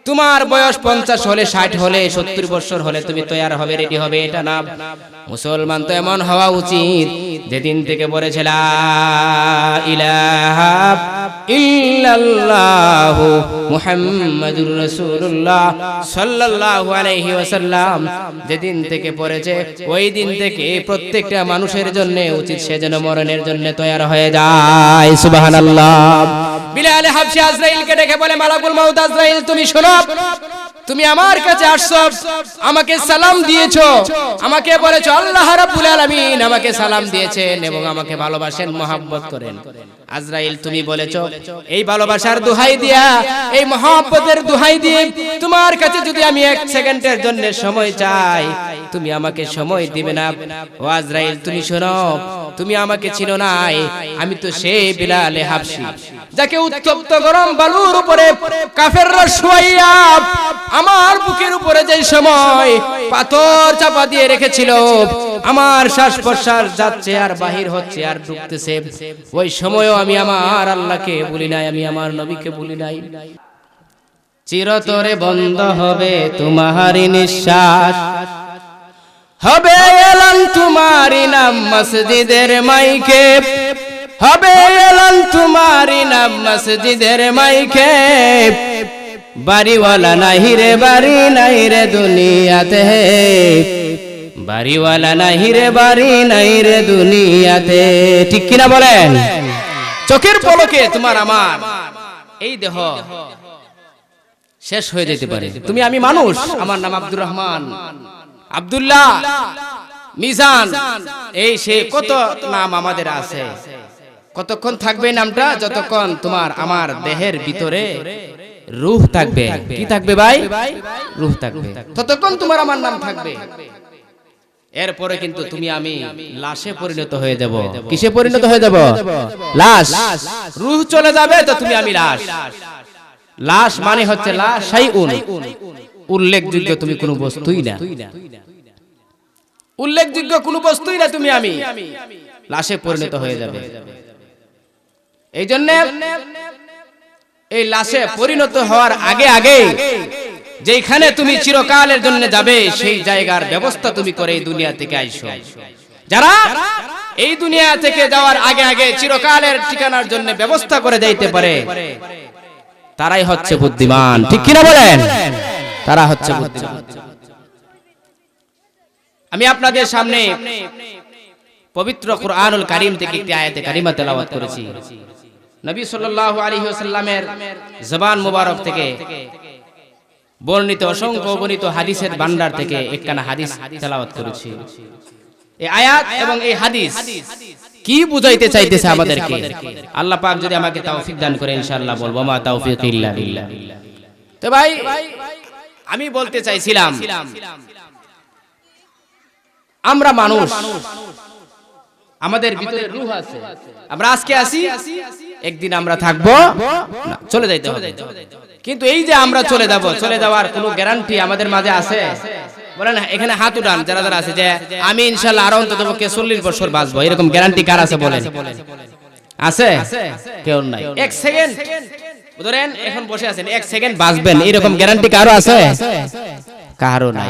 তোমার বয়স 50 হলে 60 হলে 70 বছর হলে তুমি তৈয়ার হবে রেডি হবে এটা না। মুসলমান তো এমন হওয়া উচিত যেদিন থেকে বলেছে লা ইলাহা ইল্লাল্লাহ মুহাম্মাদুর রাসূলুল্লাহ সাল্লাল্লাহু আলাইহি ওয়াসাল্লাম যেদিন থেকে পড়েছে ওই দিন থেকে প্রত্যেকটা মানুষের জন্য উচিত সে যেন মরণের জন্য তৈয়ার হয়ে যায়। সুবহানাল্লাহ। বিলাল হাবশী আজরাইলকে ডেকে বলে মালাকুল মাউত আজরাইল তুমি শোনো, তুমি আমার কাছে আসছো, আমাকে সালাম দিয়েছো, আমাকে বলেছো আল্লাহ রাব্বুল আলামিন আমাকে সালাম দিয়েছেন এবং আমাকে ভালোবাসেন মহব্বত করেন। আজরাইল তুমি বলেছো এই ভালোবাসার দোহাই দিয়া এই মহব্বতের দোহাই দিয়ে তোমার কাছে যদি আমি 1 সেকেন্ডের জন্য সময় চাই তুমি আমাকে সময় দিবে না। ও আজরাইল তুমি শোনো, তুমি আমাকে চিনো নাই, আমি তো সেই বিলাল হাবশী যাকে উত্তপ্ত গরম বালুর উপরে কাফেররা শুয়াইয়া আমার বুকের উপরে যে সময় পাথর চাপা দিয়ে রেখেছিল, আমার শ্বাস প্রশ্বাস যাচ্ছে আর বাহির হচ্ছে আর ঢুকতেছে, ওই সময়ও আমি আমার আল্লাহকে ভুলি নাই, আমি আমার নবীকে ভুলি নাই। চিরতরে বন্ধ হবে তোমারই নিঃশ্বাস, হবে এলান তোমারই নাম মসজিদের মাইকে, হবে এলান তোমারই নাম মসজিদের মাইকে। বাড়িওয়ালা নাহি রে বাড়ি নাই রে দুনিয়াতে, বাড়িওয়ালা নাহি রে বাড়ি নাই রে দুনিয়াতে। ঠিক কিনা বলেন? চোখের পলকে তোমার আমার এই দেহ শেষ হয়ে যেতে পারে। তুমি আমি মানুষ, আমার নাম আব্দুর রহমান, আব্দুল্লাহ, মিজান, এই সে কত নাম আমাদের আছে। কতক্ষণ থাকবে নামটা? যতক্ষণ তোমার আমার দেহের ভিতরে রূহ থাকবে। কি থাকবে ভাই? রূহ থাকবে, ততক্ষণ তোমার আমার নাম থাকবে। এরপরে কিন্তু তুমি আমি লাশে পরিণত হয়ে যাব। কিসে পরিণত হয়ে যাব? লাশ। রূহ চলে যাবে তো তুমি আমি লাশ। লাশ মানে হচ্ছে লা শাইউন, উল্লেখযোগ্য তুমি কোনো বস্তুই না, উল্লেখযোগ্য কোনো বস্তুই না, তুমি আমি লাশে পরিণত হয়ে যাবে। এই জন্য এই লাশে পরিণত হওয়ার আগে আগে যেখানে তুমি চিরকালের জন্য যাবে সেই জায়গার ব্যবস্থা তুমি করে এই দুনিয়া থেকে আইসো। যারা এই দুনিয়া থেকে যাওয়ার আগে আগে চিরকালের ঠিকানার জন্য ব্যবস্থা করে যাইতে পারে তারাই হচ্ছে বুদ্ধিমান। ঠিক কিনা বলেন? তারা হচ্ছে বুদ্ধিমান। আমি আপনাদের সামনে পবিত্র কুরআনুল কারীম থেকে একটি আয়াতে কারিমা তেলাওয়াত করেছি। নবী সাল্লাল্লাহু আলাইহি ওয়াসাল্লামের জবান মুবারক থেকে বর্ণিত অসংখ্য অগণিত হাদিসের ভান্ডার থেকে একখানা হাদিস তেলাওয়াত করেছি। এই আয়াত এবং এই হাদিস কি বুঝাইতে চাইতেছে আমাদেরকে, আল্লাহ পাক যদি আমাকে তৌফিক দান করে ইনশাআল্লাহ বলবো মা তৌফিক ইল্লা বিল্লাহ। তো ভাই আমি বলতে চাইছিলাম আমরা মানুষ, আমাদের ভিতরে রূহ আছে। আমরা আজকে আছি, একদিন আমরা থাকবো না, চলে যাইতে হবে। কিন্তু এই যে আমরা চলে যাব, চলে যাওয়ার কোনো গ্যারান্টি আমাদের মাঝে আছে? বলেন এখানে হাত উঠান যারা যারা আছে যে আমি ইনশাআল্লাহ আরো অন্ততপক্ষে 40 বছর বাঁচবো, এরকম গ্যারান্টি কার আছে বলেন? আছে? কেউ নাই। 1 সেকেন্ড ধরেন এখন বসে আছেন, 1 সেকেন্ড বাঁচবেন, এরকম গ্যারান্টি কারো আছে? কারো নাই।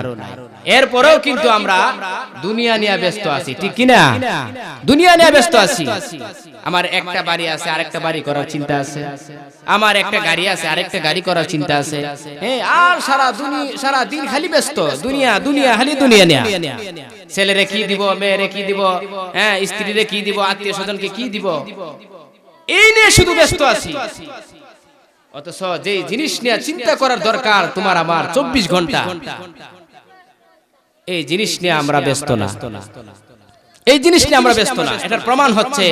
এরপরেও কিন্তু আমরা দুনিয়া নিয়ে ব্যস্ত আছি। ঠিক কিনা? দুনিয়া নিয়ে ব্যস্ত আছি। আমার একটা বাড়ি আছে, আরেকটা বাড়ি করার চিন্তা আছে। আমার একটা গাড়ি আছে, আরেকটা গাড়ি করার চিন্তা আছে। হ্যাঁ, আর সারা দিন খালি ব্যস্ত, দুনিয়া দুনিয়া, খালি দুনিয়া নিয়ে। ছেলেরে কি দিব, মেয়েরে কি দিব, হ্যাঁ স্ত্রীরে কি দিব, আত্মীয় স্বজনকে কি দিব, এই নিয়ে শুধু ব্যস্ত আছি। অথচ যে জিনিস নিয়ে চিন্তা করার দরকার তোমার আমার 24 ঘন্টা, এই জিনিস নিয়ে আমরা ব্যস্ত না। এই জিনিস নিয়ে আমরা ব্যস্ত না। এটার প্রমাণ হচ্ছে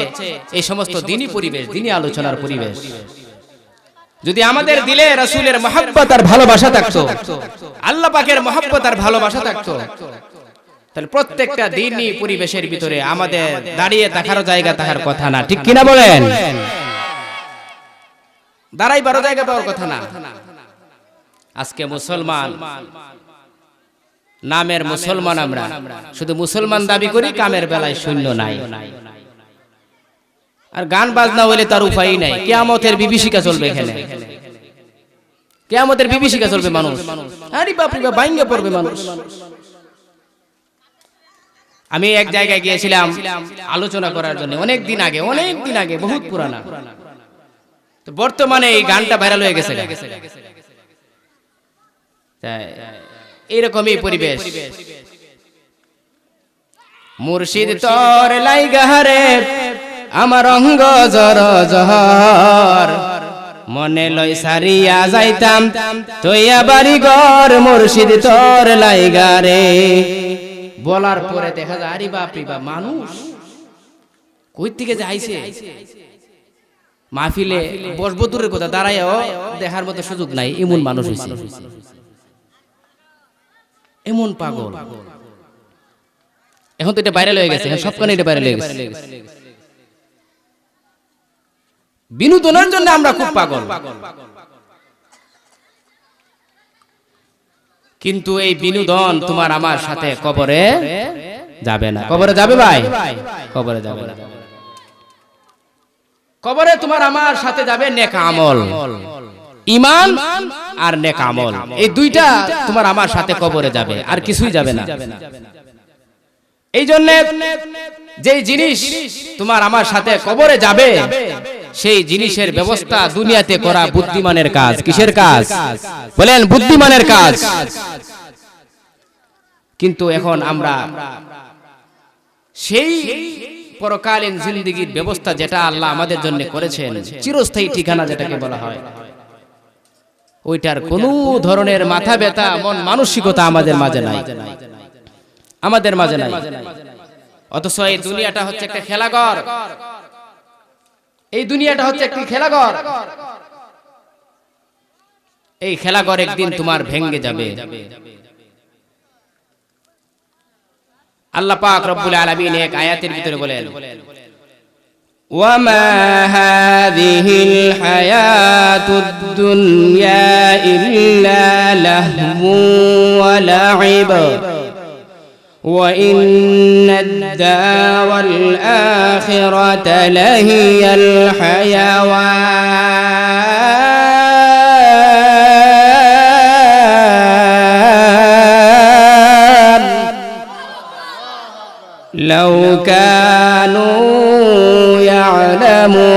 এই সমস্ত দিনী পরিবেশ, দিনী আলোচনার পরিবেশ। যদি আমাদের দিলে রাসূলের মহব্বত আর ভালোবাসা থাকতো, আল্লাহ পাকের মহব্বত আর ভালোবাসা থাকতো, তাহলে প্রত্যেকটা দিনী পরিবেশের ভিতরে আমাদের দাঁড়িয়ে থাকার জায়গা থাকার কথা না। ঠিক কিনা বলেন? দাঁড়াই বড় জায়গা পাওয়ার কথা না। আজকে মুসলমান, নামের মুসলমান, আমরা শুধু মুসলমান দাবি করি, কামের বেলায় শূন্য নাই। আর গান বাজনা হইলে তার উপায় নাই, কিয়ামতের বিভীষিকা চলবে এখানে। কিয়ামতের বিভীষিকা চলবে মানুষ, আরে বাপ রে বাপ, ভাঙ্গে পড়বে মানুষ। আমি এক জায়গায় গিয়েছিলাম আলোচনা করার জন্য, অনেক দিন আগে, বহুত পুরানা। তো বর্তমানে এই গানটা ভাইরাল হয়ে গেছে। এইরকমই পরিবেশ। মুর্শিদ তোর লাইগা রে আমার অঙ্গ জর জহর, মনে লই সারিয়া যাইতাম তইয়া বাড়ি ঘর, মুর্শিদ তোর লাইগা রে। বলার পরে দেখা যায় আরে বাপ রে বাপ, মানুষ কই থেকে যাইছে মাহফিলে বসবো দূরের কথা, দাঁড়ায়ও দেখার মতো সুযোগ নাই, এমন মানুষ হইছে, এমন পাগল। এখন তো এটা ভাইরাল হয়ে গেছে, সবখানে এটা ভাইরাল হয়ে গেছে। বিনোদনের জন্য আমরা খুব পাগল, কিন্তু এই বিনোদন তোমার আমার সাথে কবরে যাবে না। কবরে যাবে ভাই? কবরে যাবে না। কবরে তোমার আমার সাথে যাবে নেক আমল, ঈমান আর নেক আমল, এই দুইটা তোমার আমার সাথে কবরে যাবে, আর কিছুই যাবে না। এই জন্য যেই জিনিস তোমার আমার সাথে কবরে যাবে, সেই জিনিসের ব্যবস্থা দুনিয়াতে করা বুদ্ধিমানের কাজ। কিসের কাজ বলেন? বুদ্ধিমানের কাজ। কিন্তু এখন আমরা সেই পরকালীন জিন্দেগীর ব্যবস্থা যেটা আল্লাহ আমাদের জন্য করেছেন, চিরস্থায়ী ঠিকানা যেটাকে বলা হয়, ওইটার কোনো ধরনের মাথা ব্যথা মন মানসিকতা আমাদের মাঝে নাই, আমাদের মাঝে নাই। অথচ এই দুনিয়াটা হচ্ছে একটা খেলাঘর, এই দুনিয়াটা হচ্ছে একটি খেলাঘর। এই খেলাঘর একদিন তোমার ভেঙে যাবে। আল্লাহ পাক রব্বুল আলামিন এক আয়াতের ভিতরে বলেন, ওয়ামা হাযিহিল হায়াতুদ দুনিয়া ইল্লা লাহু ওয়া লাইব ওয়া ইন্নাদ দারাল আখিরাতা লাহিয়াল হায়াওয়ান লাউ কানু ইয়ালামুন।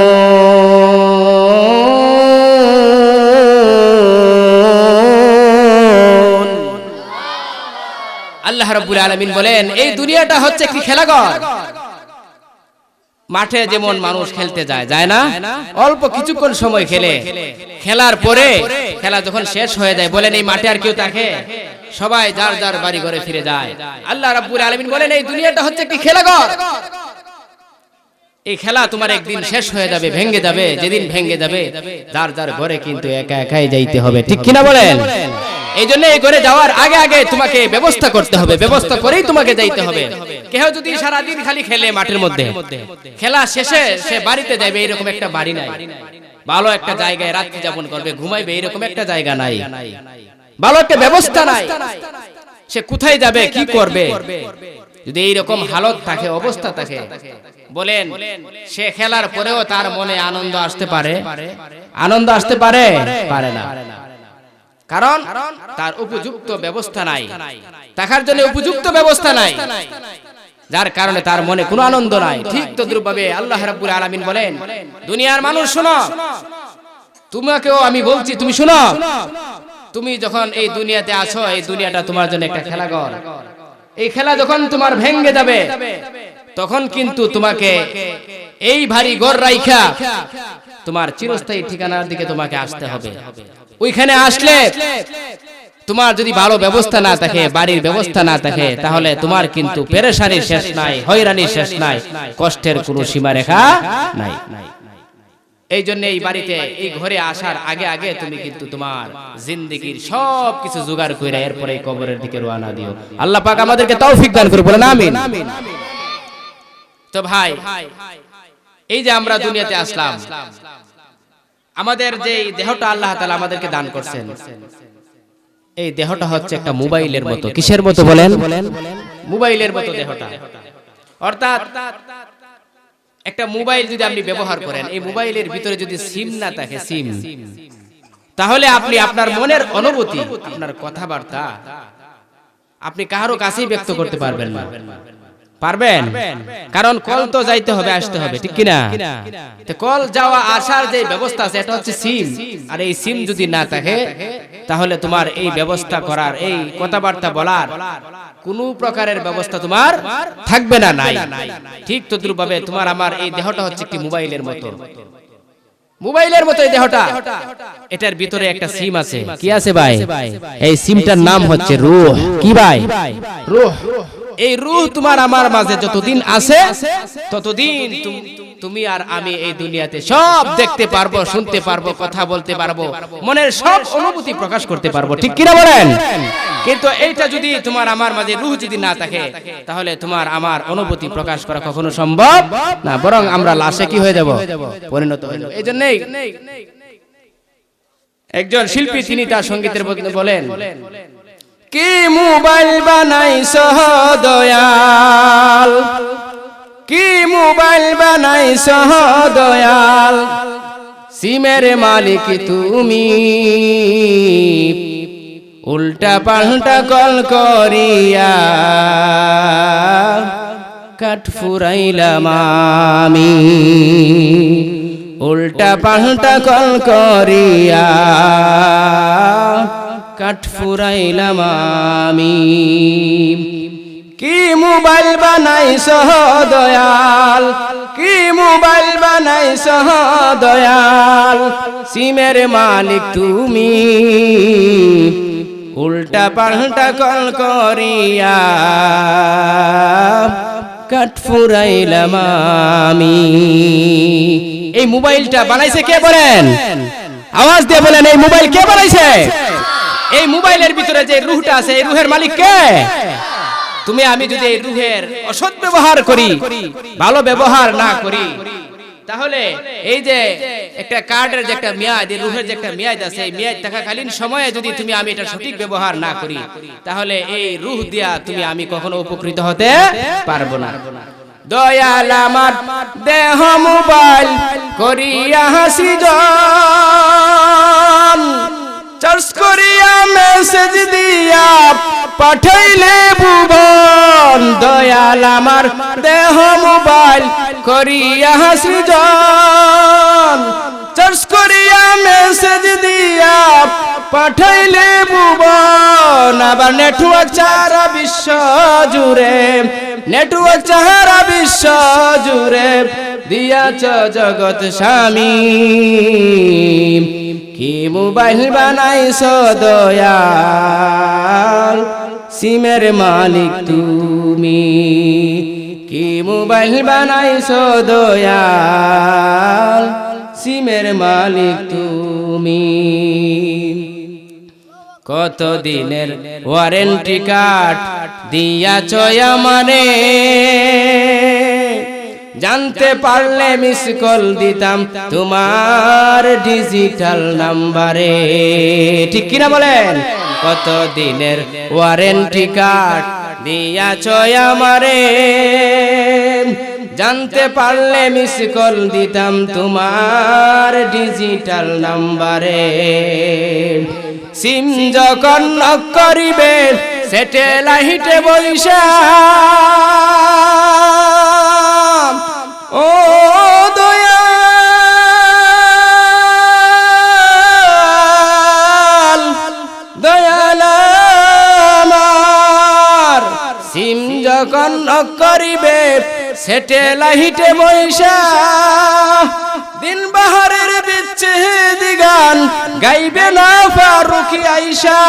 আল্লাহ রাব্বুল আলামিন বলেন, এই দুনিয়াটা হচ্ছে একটি খেলাঘর। মাঠে যেমন মানুষ খেলতে যায়, যায় না? অল্প কিছুক্ষণ সময় খেলে, খেলার পরে খেলা যখন শেষ হয়ে যায়, বলেন এই মাঠে আর কেউ থাকে? সবাই যার যার বাড়ি ঘরে ফিরে যায়। আল্লাহ রাব্বুল আলামিন বলেন, এই দুনিয়াটা হচ্ছে একটি খেলাঘর। এই খেলা তোমার একদিন শেষ হয়ে যাবে, ভেঙে যাবে। যেদিন ভেঙে যাবে, যার যার ঘরে কিন্তু একা একাই যাইতে হবে, ঠিক কিনা বলেন? এই জন্য এই ঘরে যাওয়ার আগে আগে তোমাকে ব্যবস্থা করতে হবে, ব্যবস্থা করেই তোমাকে যাইতে হবে। কেউ যদি সারাদিন খালি খেলে মাঠের মধ্যে, খেলা শেষে সে বাড়িতে যাবে, এরকম একটা বাড়ি নাই। ভালো একটা জায়গায় রাত্রি যাপন করবে, ঘুমাইবে, এরকম একটা জায়গা নাই। ভালো একটা ব্যবস্থা নাই। সে কোথায় যাবে, কি করবে? যদি এইরকম হালত থাকে, অবস্থা থাকে, বলেন সে খেলার পরেও তার মনে আনন্দ আসতে পারে? আনন্দ আসতে পারে? পারে না। কারণ তার উপযুক্ত ব্যবস্থা নাই, থাকার জন্য উপযুক্ত ব্যবস্থা নাই, যার কারণে তার মনে কোনো আনন্দ নাই। ঠিক তদ্রূপভাবে আল্লাহ রাব্বুল আলামিন বলেন, দুনিয়ার মানুষ শোনো, তোমাকেও আমি বলছি, তুমি শোনো, তুমি যখন এই দুনিয়াতে আছো, এই দুনিয়াটা তোমার জন্য একটা খেলাঘর। এই খেলা যখন তোমার ভেঙে যাবে, তখন কিন্তু তোমাকে এই ভারী ঘর রাইখা তোমার চিরস্থায়ী ঠিকানার দিকে তোমাকে আসতে হবে। ওইখানে আসলে তোমার যদি ভালো ব্যবস্থা না থাকে, বাড়ির ব্যবস্থা না থাকে, তাহলে তোমার কিন্তু পেরেশানির শেষ নাই, হয়রানির শেষ নাই, কষ্টের কোনো সীমারেখা নাই। এই জন্য এই বাড়িতে, এই ঘরে আসার আগে আগে তুমি কিন্তু তোমার জিন্দেগীর সব কিছু জোগাড় করে এরপরে কবরের দিকে রওনা দিও। আল্লাহ পাক আমাদেরকে তৌফিক দান করুন, বলেন আমিন। তো ভাই, এই যে আমরা দুনিয়াতে আসলাম, আমাদের যে দেহটা আল্লাহ তাআলা আমাদেরকে দান করছেন, এই দেহটা হচ্ছে একটা মোবাইলের মতো। কিসের মতো বলেন? মোবাইলের মতো দেহটা। অর্থাৎ একটা মোবাইল যদি আপনি ব্যবহার করেন, এই মোবাইলের ভিতরে যদি সিম না থাকে, সিম, তাহলে আপনি আপনার মনের অনুভূতি, আপনার কথাবার্তা আপনি কারো কাছেই ব্যক্ত করতে পারবেন না। পারবেন? কারণ কল তো যাইতে হবে, আসতে হবে, ঠিক কিনা? তো কল যাওয়া আসার যে ব্যবস্থা আছে এটা হচ্ছে সিম, আর এই সিম যদি না থাকে তাহলে তোমার এই ব্যবস্থা করার, এই কথাবার্তা বলার কোনো প্রকারের ব্যবস্থা তোমার থাকবে না, নাই। ঠিক তদ্রূপভাবে তোমার আমার এই দেহটা হচ্ছে একটি মোবাইলের মতো, মোবাইলের মতো এই দেহটা, এটার ভিতরে একটা সিম আছে। কি আছে ভাই? এই সিমটার নাম হচ্ছে রূহ। কি ভাই? রূহ। এই রূহ তোমার আমার মাঝে যতদিন আছে ততদিন তুমি আর আমি এই দুনিয়াতে সব দেখতে পারবো, শুনতে পারবো, কথা বলতে পারবো, মনের সব অনুভূতি প্রকাশ করতে পারবো, ঠিক কিনা বলেন? কিন্তু এইটা যদি তোমার আমার মাঝে রূহ যদি না থাকে তাহলে তোমার আমার অনুভূতি প্রকাশ করা কখনো সম্ভব না, বরং আমরা লাশে কি হয়ে যাব? পরিণত হয়ে যাব। এই জন্যই একজন শিল্পী তিনি তার সঙ্গীতের মধ্যে বলেন, কি মোবাইল বানাইছ দয়াল, কি মোবাইল বানাইছ দয়াল, সিমের মালিক তুমি, উল্টা পাল্টা কল করিয়া কাঠ ফুরাইলাম আমি, উল্টা পাল্টা কল করিয়া কাঠ ফুরাইলাম আমি। কি মোবাইল বানাইছ দয়াল, কি মোবাইল বানাইছ দয়াল, সিমের মালিক তুমি, উল্টা পাল্টা কল করিয়া কাঠ ফুরাইলাম আমি। এই মোবাইলটা বানাইছে কে বলেন? আওয়াজ দিয়ে বলেন, এই মোবাইল কে বানাইছে? এই মোবাইলের ভিতরে যে রূহটা আছে, এই রূহের মালিক কে? তুমি আমি যদি এই রূহের অসৎ ব্যবহার করি, ভালো ব্যবহার না করি, তাহলে এই যে একটা কার্ডের যে একটা মেয়াদ, এই রূহের যে একটা মেয়াদ আছে, এই মেয়াদ থাকাকালীন সময়ে যদি তুমি আমি এটা সঠিক ব্যবহার না করি তাহলে এই রূহ দিয়া তুমি আমি কখনো উপকৃত হতে পারবো না। দয়াল আমার দেহ মোবাইল করিয়া হাসি জন, চার্জ করিয়া মেসেজ দিয়া পাঠাইলে ভুবন, দয়াল আমার দেহ মোবাইল করিয়া হাসি জন, চার্জ করিয়া মেসেজ দিয়া পাঠাইলে ভুবন, আবার নেটওয়ার্ক সারা বিশ্ব জুড়ে, নেটওয়ার্ক সারা বিশ্ব জুড়ে দিয়াছ জগৎ স্বামী, কি মোবাইল বানাইছ দয়াল, সিমের মালিক তুমি, কি মোবাইল বানাইছ দয়াল, সিমের মালিক তুমি। কত দিনের ওয়ারেন্টি কার্ড দিয়াছ আমারে, জানতে পারলে মিস কল দিতাম তোমার ডিজিটাল নাম্বারে, ঠিক কিনা বলেন? কত দিনের ওয়ারেন্টি কার্ড দিয়াছ আমারে, জানতে পারলে মিস কল দিতাম তোমার ডিজিটাল নাম্বারে, সিম যখন নক করিবে স্যাটেলাইটে বইসা, ও দয়াল, দয়াল আমার, সিম যখন নক করিবে স্যাটেলাইটে বইসা, দিন বাহারের বিচ্ছেদ গান গাইবে না ফারুকি আইসা,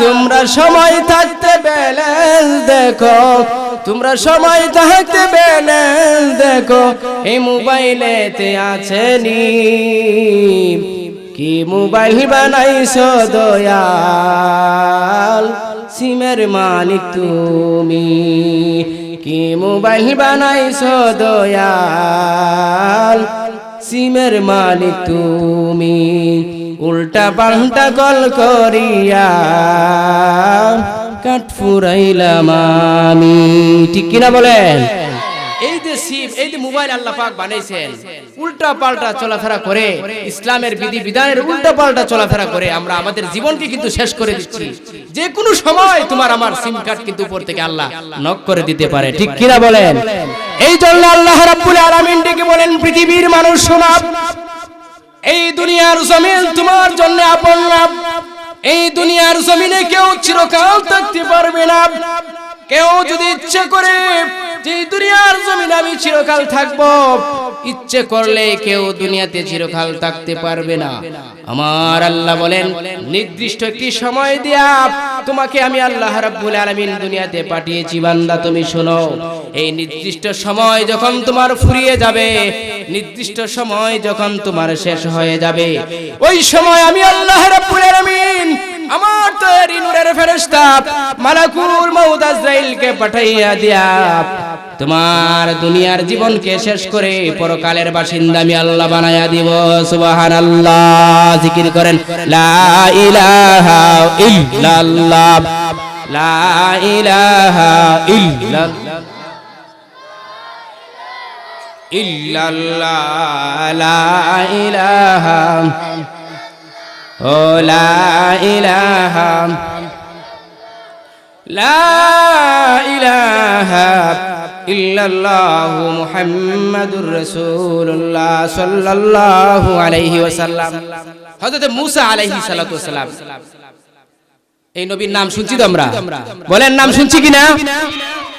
তোমরা সময় থাকতে ব্যালেন্স দেখো, তোমরা সময় থাকতে ব্যালেন্স দেখো, এই মোবাইলেতে আছে নি, কি মোবাইল বানাইছ দয়াল, সিমের মালিক তুমি, কি মোবাইল বানাইছ দয়াল, সিমের মালিক তুমি, উল্টা পাল্টা কল করিয়া কাঠ ফুরাইলাম আমি, ঠিক কিনা বলেন? এই যে সিম, এই যে মোবাইল আল্লাহ পাক বানাইছেন, উল্টা পাল্টা চলাফেরা করে, ইসলামের বিধি বিধানের উল্টা পাল্টা চলাফেরা করে আমরা আমাদের জীবনকে কিন্তু শেষ করে দিচ্ছি। যে কোনো সময় তোমার আমার সিম কার্ড কিন্তু উপর থেকে আল্লাহ নক করে দিতে পারে, ঠিক কিনা বলেন? এই জন্য আল্লাহ রাব্বুল আলামিন ডেকে বলেন, পৃথিবীর মানুষ শোনো, এই দুনিয়ার জমিন তোমার জন্য আপন না। এই দুনিয়ার জমিনে কেউ চিরকাল থাকতে পারবে না। কেউ যদি ইচ্ছে করে যে দুনিয়ার জমিনে আমি চিরকাল থাকবো, ইচ্ছে করলে কেউ দুনিয়াতে চিরকাল থাকতে পারবে না। আমার আল্লাহ বলেন, নির্দিষ্ট একটি সময় দিয়া তোমাকে আমি আল্লাহ রাব্বুল আলামিন দুনিয়াতে পাঠিয়েছি বান্দা, তুমি শোনো। এই নির্দিষ্ট সময় যখন তোমার ফুরিয়ে যাবে, নির্দিষ্ট সময় যখন তোমার শেষ হয়ে যাবে, ওই সময় আমি আল্লাহ রাব্বুল আলামিন আমার তৈরি নূরের ফেরেশতা মালাকুল মউত আজরাইলকে পাঠাইয়া দিয়া তোমার দুনিয়ার জীবনকে শেষ করে পরকালের বাসিন্দা আমি আল্লাহ বানায়া দিব। সুবহানাল্লাহ, জিকির করেন লা ইলাহা ইল্লাল্লাহ, লা ইলাহা ইল্লাল্লাহ, ইল্লাল্লাহ, লা ইলাহা, ও লা ইলাহা, লা ইলাহা ইল্লাল্লাহু মুহাম্মাদুর রাসূলুল্লাহ সাল্লাল্লাহু আলাইহি ওয়াসাল্লাম। হযরত মূসা আলাইহিস সালাতু ওয়াসালাম, এই নবীর নাম শুনছি তো আমরা, বলেন নাম শুনছি কিনা?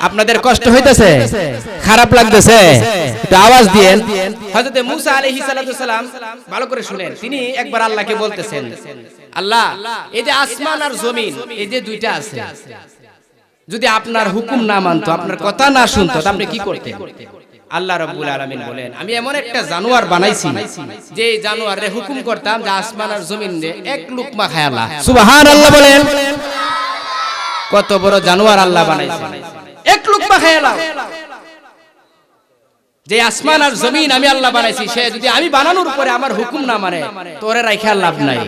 আপনাদের কষ্ট হইতেছে, খারাপ লাগতেছে? একটু আওয়াজ দিয়েন। হযরত মূসা আলাইহিস সালাতু ওয়াসালাম, ভালো করে শুনেন, তিনি একবার আল্লাহকে বলতেছেন, আল্লাহ এই যে আসমান আর জমিন, এই যে দুইটা আছে, যদি আপনার হুকুম না মানতো, আপনার কথা না শুনতো, আপনি কি করতেন? আল্লাহ রাব্বুল আলামিন বলেন, আমি এমন একটা জানোয়ার বানাইছি যে জানোয়ারে হুকুম করতাম যে আসমান আর জমিন রে এক লুকমা খায়ালা। সুবহানাল্লাহ বলেন, কত বড় জানোয়ার আল্লাহ বানাইছে, এক লুকমা খায়ালা। যে আসমান আর জমিন আমি আল্লাহ বানাইছি, সে যদি আমি বানানোর পরে আমার হুকুম না মানে, তোরে রাইখা লাভ নাই,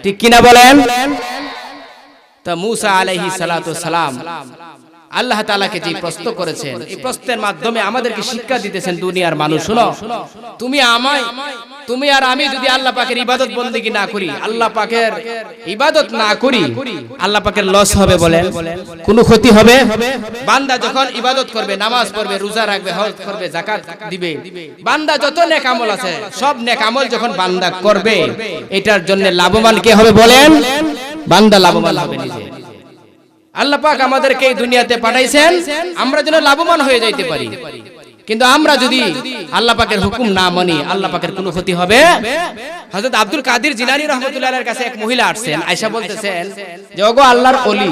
ঠিক কিনা বলেন? তা মূসা আলাইহিস সালাতু সালাম আল্লাহ তাআলাকে যে প্রশ্ন করেছেন, এই প্রশ্নের মাধ্যমে আমাদেরকে শিক্ষা দিতেছেন, দুনিয়ার মানুষ শুনো, তুমি আর আমি যদি আল্লাহ পাকের ইবাদত বন্দেগী না করি, আল্লাহ পাকের ইবাদত না করি, আল্লাহ পাকের লস হবে? বলেন কোনো ক্ষতি হবে? বান্দা যখন ইবাদত করবে, নামাজ পড়বে, রোজা রাখবে, হজ করবে, যাকাত দিবে, বান্দা যত নেক আমল আছে সব নেক আমল যখন বান্দা করবে, এটার জন্য লাভবান কে হবে? বলেন বান্দা লাভবান হবে নিজে। আল্লাহ পাক আমাদেরকে এই দুনিয়াতে পাঠাইছেন আমরা যেন লাভবান হয়ে যাইতে পারি, কিন্তু আমরা যদি আল্লাহ পাকের হুকুম না মানি, আল্লাহ পাকের কোনো ক্ষতি হবে? হযরত আব্দুল কাদের জিলানী রাহমাতুল্লাহ আলাইহির কাছে এক মহিলা আসছেন, আয়েশা বলতেছেন যে ওগো আল্লাহর ওলি,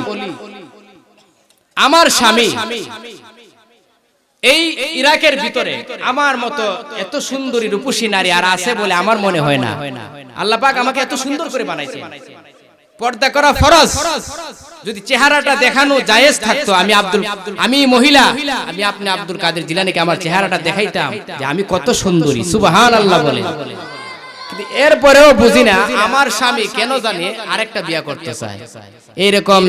আমার স্বামী এই ইরাকের ভিতরে আমার মতো এত সুন্দরী রূপসী নারী আর আছে বলে আমার মনে হয় না। আল্লাহ পাক আমাকে এত সুন্দর করে বানাইছে, পর্দা করা ফরজ, যদি চেহারাটা দেখানো জায়েজ থাকতো, আমি মহিলা, আমি আপনি আব্দুল কাদের জিলানীকে আমার চেহারাটা দেখাইতাম যে আমি কত সুন্দরী। সুবহানাল্লাহ বলে। কিন্তু এরপরেও বুঝি না আমার স্বামী কেন জানি আরেকটা বিয়ে করতে চায়। এইরকম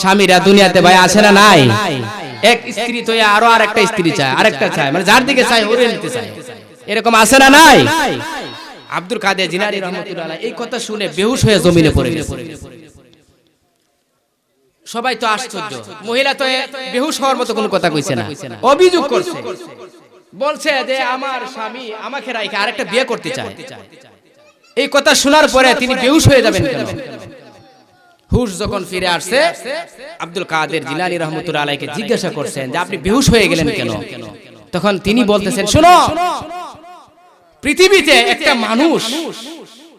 স্বামীরা দুনিয়াতে ভাই আছে না নাই? এক স্ত্রী তো আরো আরেকটা স্ত্রী চায়, আরেকটা চায়, মানে যার দিকে চায় ওরে নিতে চায়, এরকম আছে না নাই? আব্দুল কাদের জিলানী রাহমাতুল্লাহ আলাইহি এই কথা শুনে বেহুশ হয়ে জমিনে পড়ে গেছে। সবাই তো আশ্চর্য, মহিলা তো বেহুশ হওয়ার মতো কোনো কথা কইছে না, অভিযোগ করছে, বলছে যে আমার স্বামী আমাকে রাইখে আরেকটা বিয়ে করতে চায়। এই কথা শোনার পরে তিনি বেহুশ হয়ে যাবেন কেন? হুশ যখন ফিরে আসছে, আব্দুল কাদের জিলানী রাহমাতুল্লাহ আলাইহিকে জিজ্ঞাসা করছেন যে আপনি বেহুশ হয়ে গেলেন কেন? তখন তিনি বলতেছেন, শোনো, পৃথিবীতে একটা মানুষ,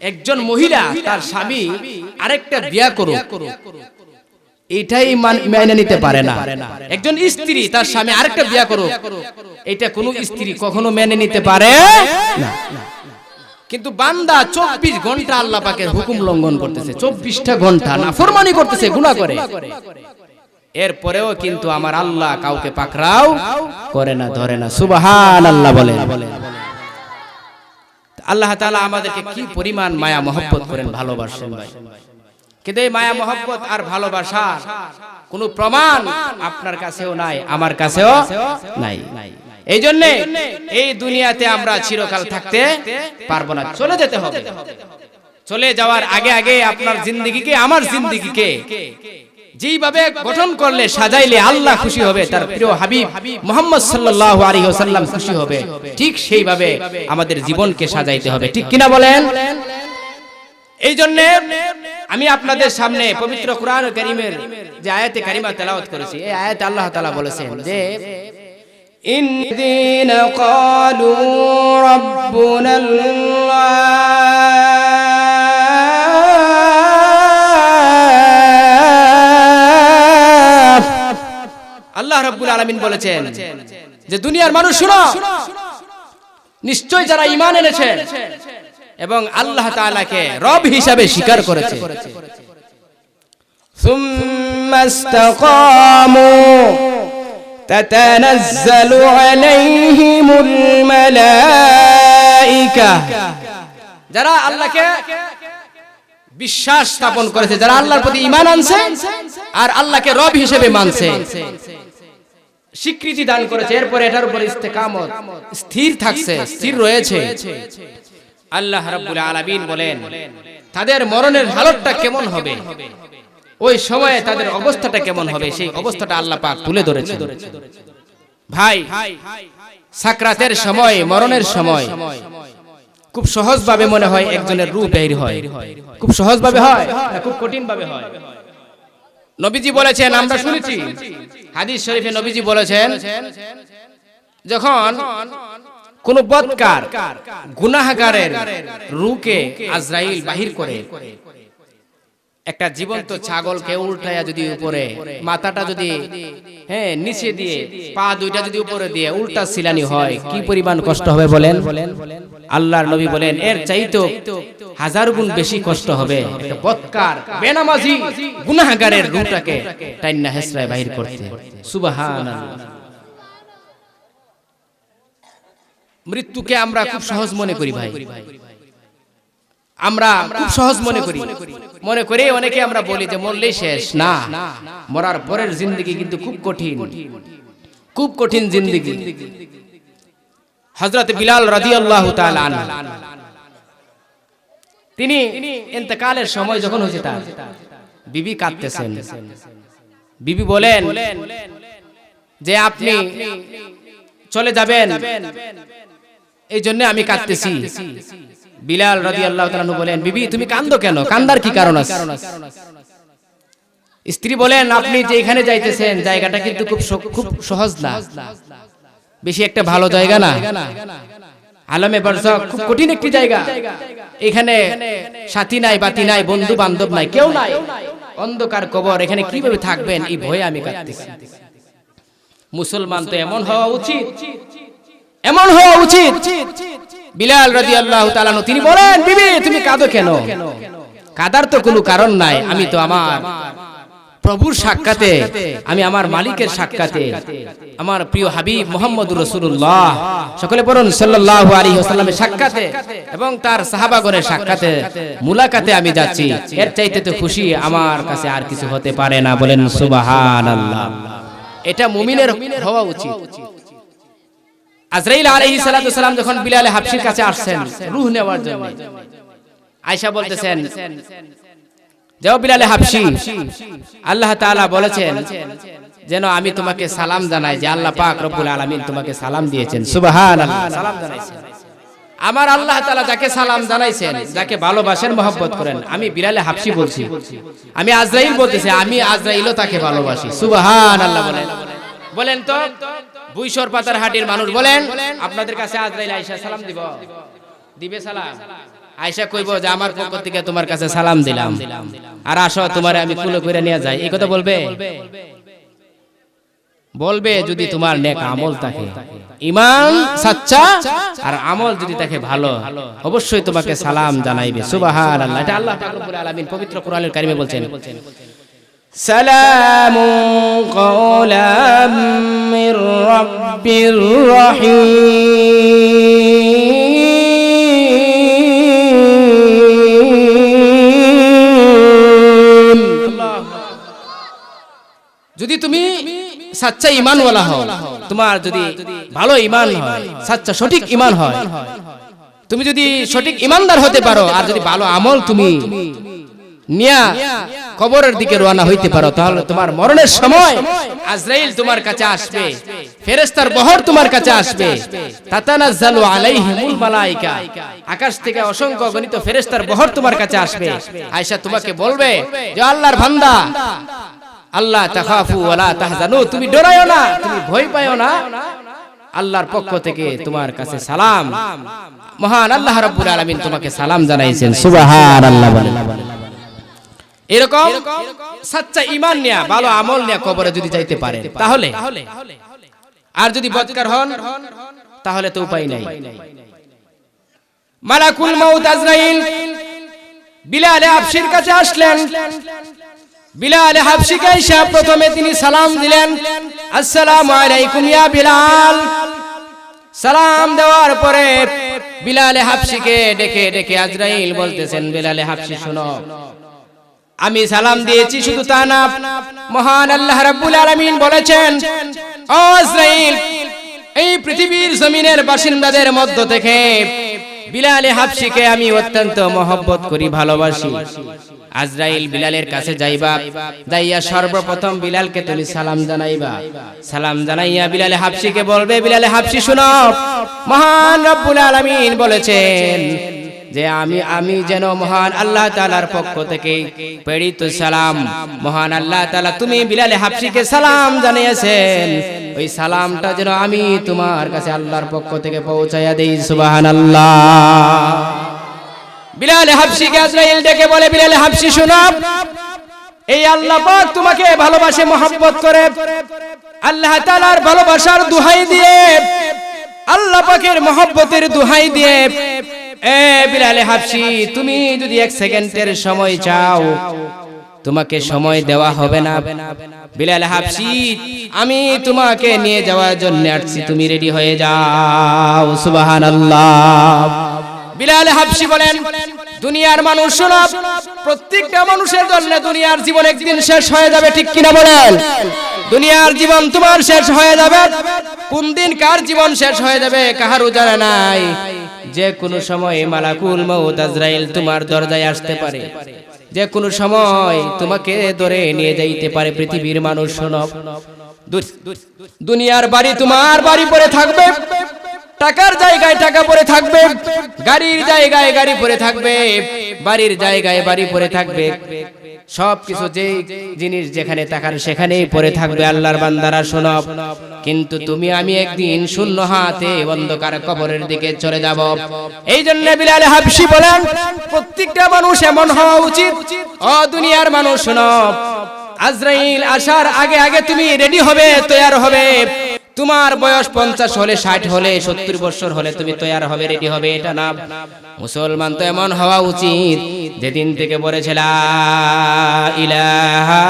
একজন মহিলা তার স্বামী আরেকটা বিয়ে করুক, এটাই মেনে নিতে পারে না। একজন স্ত্রী তার স্বামী আরেকটা বিয়ে করুক, এটা কোনো স্ত্রী কখনো মেনে নিতে পারে না। কিন্তু বান্দা 24 ঘন্টা আল্লাহ পাকের হুকুম লঙ্ঘন করতেছে, 24টা ঘন্টা নাফরমানি করতেছে, গুনাহ করে, এরপরেও কিন্তু আমার আল্লাহ কাউকে পাকড়াও করে না, ধরে না। সুবহানাল্লাহ বলেন। আল্লাহ তাআলা আমাদেরকে কি পরিমাণ মায়া মহব্বত করেন, ভালোবাসেন ভাই। কিন্তু এই মায়া মহব্বত আর ভালোবাসা কোনো প্রমাণ আপনার কাছেও নাই, আমার কাছেও নাই। এই জন্য এই দুনিয়াতে আমরা চিরকাল থাকতে পারবো না, চলে যেতে হবে। চলে যাওয়ার আগে আগে আপনার জিন্দেগিকে, আমার জিন্দেগিকে যেইভাবে গঠন করলে, সাজাইলে আল্লাহ খুশি হবে, তার প্রিয় হাবিব মুহাম্মদ সাল্লাল্লাহু আলাইহি ওয়াসাল্লাম খুশি হবে, ঠিক সেইভাবে আমাদের জীবনকে সাজাইতে হবে। ঠিক কিনা বলেন? এই জন্য আমি আপনাদের সামনে পবিত্র কোরআন কারীমের যে আয়াতে কারিমা তেলাওয়াত করেছি, এই আয়াতে আল্লাহ তাআলা বলেছেন যে ইন্দিনা ক্বালু রাব্বুনাল্লাহ, আল্লাহ রাব্বুল আলামিন বলেছেন যে দুনিয়ার মানুষ শুনো, নিশ্চয় যারা ঈমান এনেছে এবং আল্লাহ তাআলাকে রব হিসাবে স্বীকার করেছে, সুম্মাস্তাকামু তাতানাজ্জালু আলাইহিমুল মালায়েকা, যারা আল্লাহকে বিশ্বাস স্থাপন করেছে, যারা আল্লাহর প্রতি ঈমান আনছে আর আল্লাহকে রব হিসেবে মানছে, স্বীকৃতি দান করেছে, এরপর এটার উপর ইস্তেকামত, স্থির থাকছে, স্থির রয়েছে, আল্লাহ রাব্বুল আলামিন বলেন তাদের মরণের হালতটা কেমন হবে, ওই সময়ে তাদের অবস্থাটা কেমন হবে, সেই অবস্থাটা আল্লাহ পাক তুলে ধরেছেন। ভাই, সাকরাতের সময়, মরণের সময় খুব সহজ ভাবে মনে হয় একজনের রূহ বের হয়, খুব সহজ ভাবে হয় না খুব কঠিন ভাবে হয়? নবীজি বলেছেন, আমরা শুনেছি হাদিস শরীফে নবীজি বলেছেন, যখন কোন বদকার গুনাহগারের রূহকে আজরাইল বাহির করে, একটা জীবন্ত ছাগলকে উল্টায়া যদি উপরে, মাথাটা যদি নিচে দিয়ে, পা দুইটা যদি উপরে দিয়ে উল্টা ছিলানি হয়, কি পরিমাণ কষ্ট হবে বলেন? আল্লাহর নবী বলেন এর চাইতে 1000 গুণ বেশি কষ্ট হবে একটা বদকার বেনামাজি গুনাহগারের রূহটাকে টাইন্না হেসরায় বাহির করতে। সুবহানাল্লাহ। মৃত্যুকে আমরা খুব সহজ মনে করি ভাই, আমরা খুব সহজ মনে করি অনেকে আমরা বলি যে মরলেই শেষ। না, মরার পরের জিন্দেগি কিন্তু খুব কঠিন, খুব কঠিন জিন্দেগি। হযরত বিলাল রাদিয়াল্লাহু তাআলা আনহু, তিনি ইন্তেকালের সময় যখন হয়েছে, তার বিবি কাঁদতেছেন। বিবি বলেন যে আপনি চলে যাবেন, এই জন্য আমি কাঁদতেছি। বিলাল রাদিয়াল্লাহু তাআলা বলেন, বিবি তুমি কাঁদো কেন, কান্দার কি কারণ আছে? স্ত্রী বলেন, আপনি যে এখানে যাইতেছেন জায়গাটা কিন্তু খুব সহজ না, বেশি একটা ভালো জায়গা না, আলমে বারজাখ খুব কঠিন একটি জায়গা, এখানে সাথী নাই, বাতি নাই, বন্ধু বান্ধব নাই, কেউ নাই, অন্ধকার কবর, এখানে কিভাবে থাকবেন এই ভয়ে আমি কাঁদতেছি। মুসলমান তো এমন হওয়া উচিত, এমন হওয়া উচিত। বিলাল রাদিয়াল্লাহু তাআলা তিনি বলেন, বিবি তুমি কাঁদো কেন? কাঁদার তো কোনো কারণ নাই, আমি তো আমার প্রভুর সাক্ষাতে, আমি আমার মালিকের সাক্ষাতে, আমার প্রিয় হাবিব মুহাম্মদুর রাসূলুল্লাহ, সকলে পড়ুন সাল্লাল্লাহু আলাইহি ওয়াসাল্লামের সাক্ষাতে এবং তার সাহাবাগণের সাক্ষাতে, মুলাকাতে আমি যাচ্ছি। এর চাইতে তো খুশি আমার কাছে আর কিছু হতে পারে না। বলেন সুবহানাল্লাহ। এটা মুমিনের হওয়া উচিত। আজরাইল আলাইহিস সালাতু সালাম যখন বিলাল হাবশির কাছে আসছেন রূহ নেওয়ার জন্য, আয়েশা বলতেছেন, যাও বিলাল হাবশি, আল্লাহ তাআলা বলেছেন যেন আমি তোমাকে সালাম জানাই, যে আল্লাহ পাক রব্বুল আলামিন তোমাকে সালাম দিয়েছেন। সুবহানাল্লাহ। সালাম জানাইছেন আমার আল্লাহ তাআলা, যাকে সালাম জানাইছেন, যাকে ভালোবাসেন, মহব্বত করেন। আমি বিলাল হাবশি বলছি, আমি আজরাইল বলতেছি, আমি আজরাইলও তাকে ভালোবাসি। সুবহানাল্লাহ। বলেন তো বুইশর পাতার হাটির মানুষ বলেন, আপনাদের কাছে আজরাইল আয়েশা সালাম দিবে সালাম? আয়েশা কইবো যে আমার পক্ষ থেকে তোমার কাছে সালাম দিলাম, আর আসো তোমারে আমি কুলে কইরা নিয়ে যাই, এই কথা বলবে? বলবে যদি তোমার নেক আমল থাকে, ঈমান সাচ্চা আর আমল যদি থাকে ভালো, অবশ্যই তোমাকে সালাম জানাইবে। সুবহানাল্লাহ। এটা আল্লাহ পাক রব্বুল আলামিন পবিত্র কোরআনের কারিমে বলছেন, সালামুন কওলাম মির রাব্বির রহিম। যদি তুমি সাচ্চা ঈমানওয়ালা হও, তোমার যদি ভালো ঈমান হয়, সাচ্চা সঠিক ঈমান হয়, তুমি যদি সঠিক ঈমানদার হতে পারো, আর যদি ভালো আমল তুমি নিয়া কবরের দিকে রওনা হইতে পারো, তাহলে তোমার মরণের সময় আজরাইল তোমার কাছে আসবে, ফেরেশতার বহর তোমার কাছে আসবে, তাতানাজ্জালু আলাইহিমুল মালায়েকা, আকাশ থেকে অসংখ্য গণিত ফেরেশতার বহর তোমার কাছে আসবে, আয়েশা তোমাকে বলবে যে আল্লাহর বান্দা, আল্লাহ তাখাফু ওয়ালা তাহজানু, তুমি ডরায়ও না, তুমি ভয় পায়ও না, আল্লাহর পক্ষ থেকে তোমার কাছে সালাম, মহান আল্লাহ রাব্বুল আলামিন তোমাকে সালাম জানাইছেন। সুবহানাল্লাহ বলেন। এরকম সাচ্চা ঈমান নিয়া ভালো আমল নিয়া কবরে যদি যাইতে পারে তাহলে, আর যদি বদকার হন তাহলে তো উপায় নাই। মালাকুল মউত আজরাইল বিলাল হাবশির কাছে আসলেন। বিলাল হাবশিকে এসে প্রথমে তিনি সালাম দিলেন, আসসালামু আলাইকুম ইয়া বিলাল। সালাম দেওয়ার পরে বিলাল হাবশিকে ডেকে ডেকে আজরাইল বলতেছেন, বিলাল হাবশি শোনো, আমি সালাম দিয়েছি শুধু তা না, মহান আল্লাহ রাব্বুল আলামিন বলেছেন, ও আজরাইল, এই পৃথিবীর জমিনের বাসিন্দাদের মধ্য থেকে বিলাল হাবশিকে আমি অত্যন্ত মহব্বত করি, ভালোবাসি। আজরাইল বিলালের কাছে যাইবা, যাইয়া সর্বপ্রথম বিলালকে তুমি সালাম জানাইবা। সালাম জানাইয়া বিলাল হাবশিকে বলবে, বিলাল হাবশি শুনো, মহান রব্বুল আলামিন বলেছেন যে আমি যেন মহান আল্লাহ তাআলার পক্ষ থেকে প্রেরিত সালাম, মহান আল্লাহ তাআলা তুমি বিলাল হাবশিকে সালাম জানিয়েছেন, ওই সালামটা যেন আমি তোমার কাছে আল্লাহর পক্ষ থেকে পৌঁছায়া দেই। সুবহানাল্লাহ। বিলাল হাবশিকে আজরাইল ডেকে বলে, বিলাল হাবশি শোনো, এই আল্লাহ পাক তোমাকে ভালোবাসে, মহব্বত করে, আল্লাহ তাআলার ভালোবাসার দোহাই দিয়ে, আল্লাহ পাকের মহব্বতের দোহাই দিয়ে, এ বিলাল হাবশি, তুমি যদি এক সেকেন্ডের সময় চাও, তোমাকে সময় দেওয়া হবে না। বিলাল হাবশি, আমি তোমাকে নিয়ে যাওয়ার জন্য আসছি, তুমি রেডি হয়ে যাও। সুবহানাল্লাহ। বিলাল হাবশি বলেন, দুনিয়ার মানুষ শোনো, প্রত্যেকটা মানুষের জন্য দুনিয়ার জীবন একদিন শেষ হয়ে যাবে, ঠিক কিনা বলেন? দুনিয়ার জীবন তোমার শেষ হয়ে যাবে, কোন দিন কার জীবন শেষ হয়ে যাবে কাহারও জানা নাই। যে কোনো সময় মালাকুল মউত আজরাইল তোমার দরজায় আসতে পারে, যে কোনো সময় তোমাকে ধরে নিয়ে যাইতে পারে। পৃথিবীর মানুষ শোনো, দুনিয়ার বাড়ি তোমার বাড়ি পড়ে থাকবে, টাকার জায়গায় টাকা পড়ে থাকবে, গাড়ির জায়গায় গাড়ি পড়ে থাকবে, বাড়ির জায়গায় বাড়ি পড়ে থাকবে, সবকিছু যে জিনিস যেখানে থাকার সেখানেই পড়ে থাকবে। আল্লাহর বান্দারা শোনো, কিন্তু তুমি আমি একদিন শূন্য হাতে অন্ধকার কবরের দিকে চলে যাব। এই জন্য বিলাল হাবশি বলেন, প্রত্যেকটা মানুষ এমন হওয়া উচিত। ও দুনিয়ার মানুষ শোনো, আজরাইল আসার আগে আগে তুমি রেডি হবে, তৈয়ার হবে। তোমার বয়স 50 হলে, 60 হলে, 70 বছর হলে তুমি তৈয়ার হবে, রেডি হবে, এটা না। মুসলমান তো এমন হওয়া উচিত যেদিন থেকে বলেছে লা ইলাহা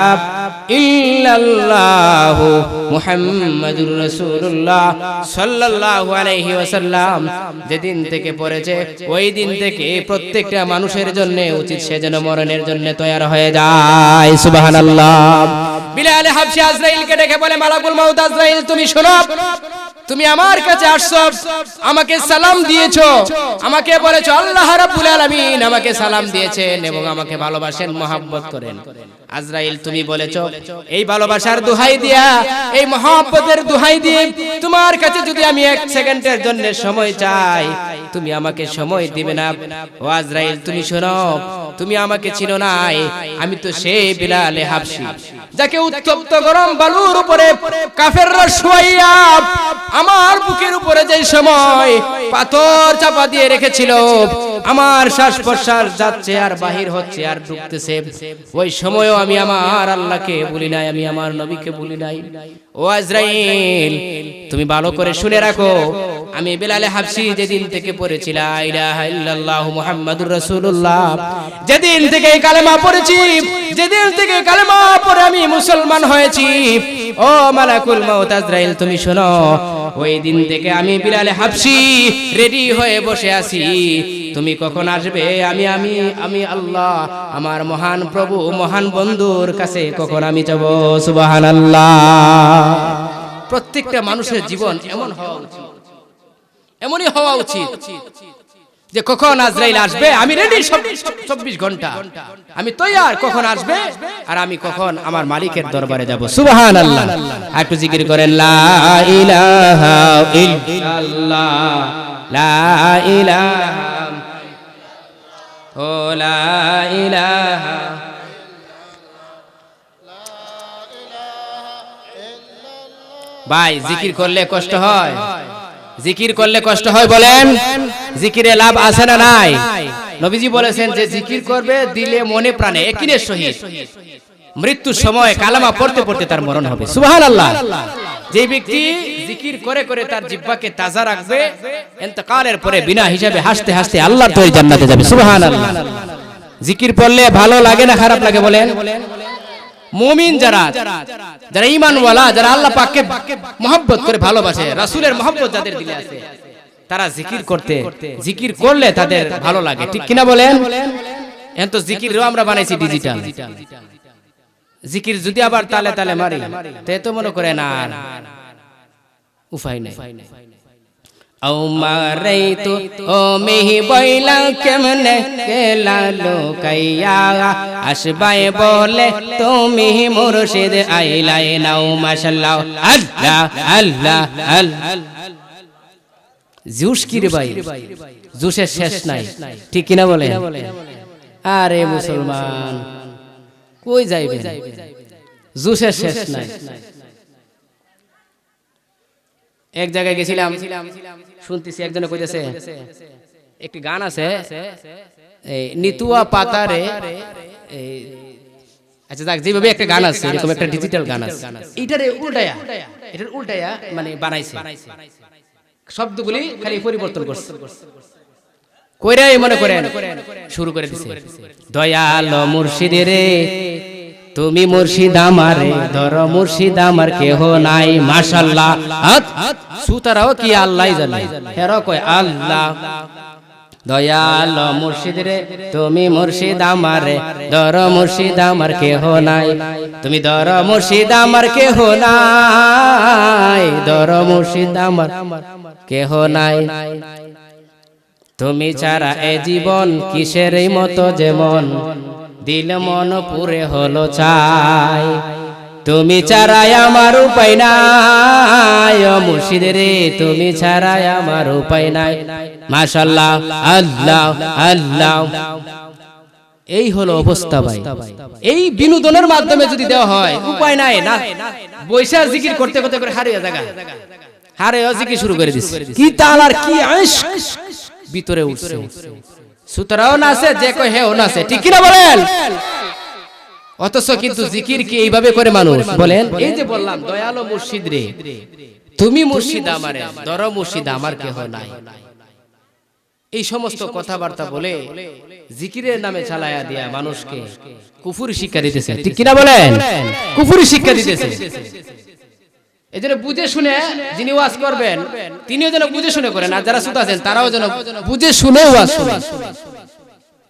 ইল্লাল্লাহু মুহাম্মাদুর রাসূলুল্লাহ সাল্লাল্লাহু আলাইহি ওয়াসাল্লাম, যেদিন থেকে পড়েছে ওই দিন থেকে প্রত্যেকটা মানুষের জন্য উচিত সে যেন মরণের জন্য তৈয়ার হয়ে যায়। সুবহানাল্লাহ। বিলাল হাবশি আজরাইলকে ডেকে বলে, মালাকুল মউত আজরাইল, তুমি শোনো, তুমি আমার কাছে আসছো, আমাকে সালাম দিয়েছো, আমাকে বলেছো আল্লাহ রাব্বুল আলামিন আমাকে সালাম দিয়েছেন এবং আমাকে ভালোবাসেন, মহব্বত করেন। আজরাইল, তুমি বলেছো এই ভালোবাসার দোহাই দিয়া, এই মহব্বতের দোহাই দিয়ে তোমার কাছে যদি আমি এক সেকেন্ডের জন্য সময় চাই, তুমি আমাকে সময় দিবে না। ও আজরাইল, তুমি শোনো, তুমি আমাকে চিনো নাই, আমি তো সেই বিলাল হাবশি যাকে উত্তপ্ত গরম বালুর উপরে কাফেররা শুয়াইয়া আমার বুকের উপরে যে সময় পাথর চাপা দিয়ে রেখেছিল, আমার শ্বাস প্রশ্বাস যাচ্ছে আর বাহির হচ্ছে আর ঢুকতেছে, ওই সময়ও আমি আমার আল্লাহকে বলি নাই, আমি আমার নবীকে বলি নাই। ও আজরাইল, তুমি ভালো করে শুনে রাখো, আমি বিলাল হাবশি যেদিন থেকে পড়েছি লা ইলাহা ইল্লাল্লাহু মুহাম্মাদুর রাসূলুল্লাহ, যেদিন থেকে কালেমা পড়েছি, যেদিন থেকে কালেমা পড়ে আমি মুসলমান হয়েছি, ও মালাকুল মউত আজরাইল, তুমি শোনো, ওই দিন থেকে আমি বিলাল হাবশি রেডি হয়ে বসে আছি, তুমি তুমি কখন আসবে আমি আল্লাহ আমার মহান প্রভু মহান বন্ধুর কাছে কখন আমি যাব সুবহানাল্লাহ। প্রত্যেকটা মানুষের জীবন এমন হওয়া উচিত, এমনই হওয়া উচিত যে কখন আজরাইল আসবে আমি রেডি 24 ঘন্টা আমি তৈয়ার, কখন আসবে আর আমি কখন আমার মালিকের দরবারে যাব সুবহানাল্লাহ। একটু জিকির করেন লা ইলাহা ইল্লাল্লাহ লা ইলাহা ও লা ইলাহা। ভাই জিকির করলে কষ্ট হয়, জিকির করলে কষ্ট হয় বলেন? জিকিরে লাভ আছে না নাই? নবীজি বলেছেন যে জিকির করবে দিলে মনে প্রাণে একিনের সহিত মৃত্যুর সময় কালামা পড়তে পড়তে তার মরণ হবে সুবহানাল্লাহ। যে ব্যক্তি জিকির করে করে তার জিহ্বাকে তাজা রাখবে ইন্তেকালের পরে বিনা হিসাবে হাসতে হাসতে আল্লাহর তৈরি জান্নাতে যাবে সুবহানাল্লাহ। জিকির পড়লে ভালো লাগে না খারাপ লাগে বলেন? মুমিন যারা ঈমানওয়ালা, যারা আল্লাহ পাককে মহব্বত করে ভালোবাসে, রাসূলের মহব্বত যাদের দিলে আছে, তারা জিকির করলে তাদের ভালো লাগে, ঠিক কিনা বলেন? এখন তো জিকিরও আমরা বানাইছি ডিজিটাল। জিকির যদি আবার তালে তালে মারি তে তো মনে করে না উপায় নাই। ও মারাইতু ও মিহি বইলা কেমনে কেলা লোকাইয়া আসবাই বলে তুমি মুর্শিদ আইলাই নাও মাশাআল্লাহ আল্লাহ আল্লাহ আল্লাহ। জুস কি রে ভাই, জুসের শেষ নাই, ঠিক কিনা বলে? আরে মুসলমান কই যাইবে, জুসের শেষ নাই। এক জায়গায় গেছিলাম, শুনতেছি একজনে কইতেছে একটি গান আছে এই নিতুয়া পাতারে, আচ্ছা যাক, যেভাবে একটা গান আছে এরকম একটা ডিজিটাল গান আছে, এটার উল্টায়া মানে বানাইছে, শব্দগুলি খালি পরিবর্তন করছে, কইরাই মনে করেন শুরু করে দিছে দয়াল মুর্শিদ রে তুমি মুর্শিদ আমারে ধর মুর্শিদ আমার কেহ নাই মাশাআল্লাহ। সুতারাও কি আল্লাহ জানে, হেরা কয় আল্লাহ। দয়াল মুর্শিদ রে তুমি মুর্শিদ আমারে ধর মুর্শিদ আমার কেহ নাই, তুমি ধর মুর্শিদ আমার কেহ নাই, ধর মুর্শিদ আমার কেহ নাই। তুমি ছাড়া এ জীবন কিসের মতো যেমন দিল মন পুরে হলো চাই, তুমি ছাড়াই আমার উপায় নাই ও মুর্শিদ রে তুমি ছাড়াই আমার উপায় নাই মাশাআল্লাহ আল্লাহ আল্লাহ। এই হলো অবস্থা ভাই। এই বিনোদনের মাধ্যমে যদি দেওয়া হয় উপায় নাই না, বৈশা জিকির করতে করতে করে হারিয়ে জায়গা হারিয়ে জিকির শুরু করে দিচ্ছে, কি তাল আর কি ইশক ভিতরে উঠছে, সুতরাও নাচে যে কয় হেও নাচে, ঠিক কিনা বলেন? অথচ কিন্তু জিকির কি এইভাবে করে মানুষ বলেন? এই যে বললাম দয়ালো মুর্শিদ রে তুমি মুর্শিদ আমারে ধর মুর্শিদ আমার কেহ নাই, এই সমস্ত কথাবার্তা বলে জিকিরের নামে চালায়া দিয়া মানুষকে কুফরি শিক্ষা দিতেছে, ঠিক কিনা বলেন? কুফরি শিক্ষা দিতেছে। এজন্য বুঝে শুনে যিনি ওয়াজ করবেন তিনিও যেন বুঝে শুনে করেন, আর যারা শ্রোতা আছেন তারাও যেন বুঝে শুনে ওয়াজ শুনেন।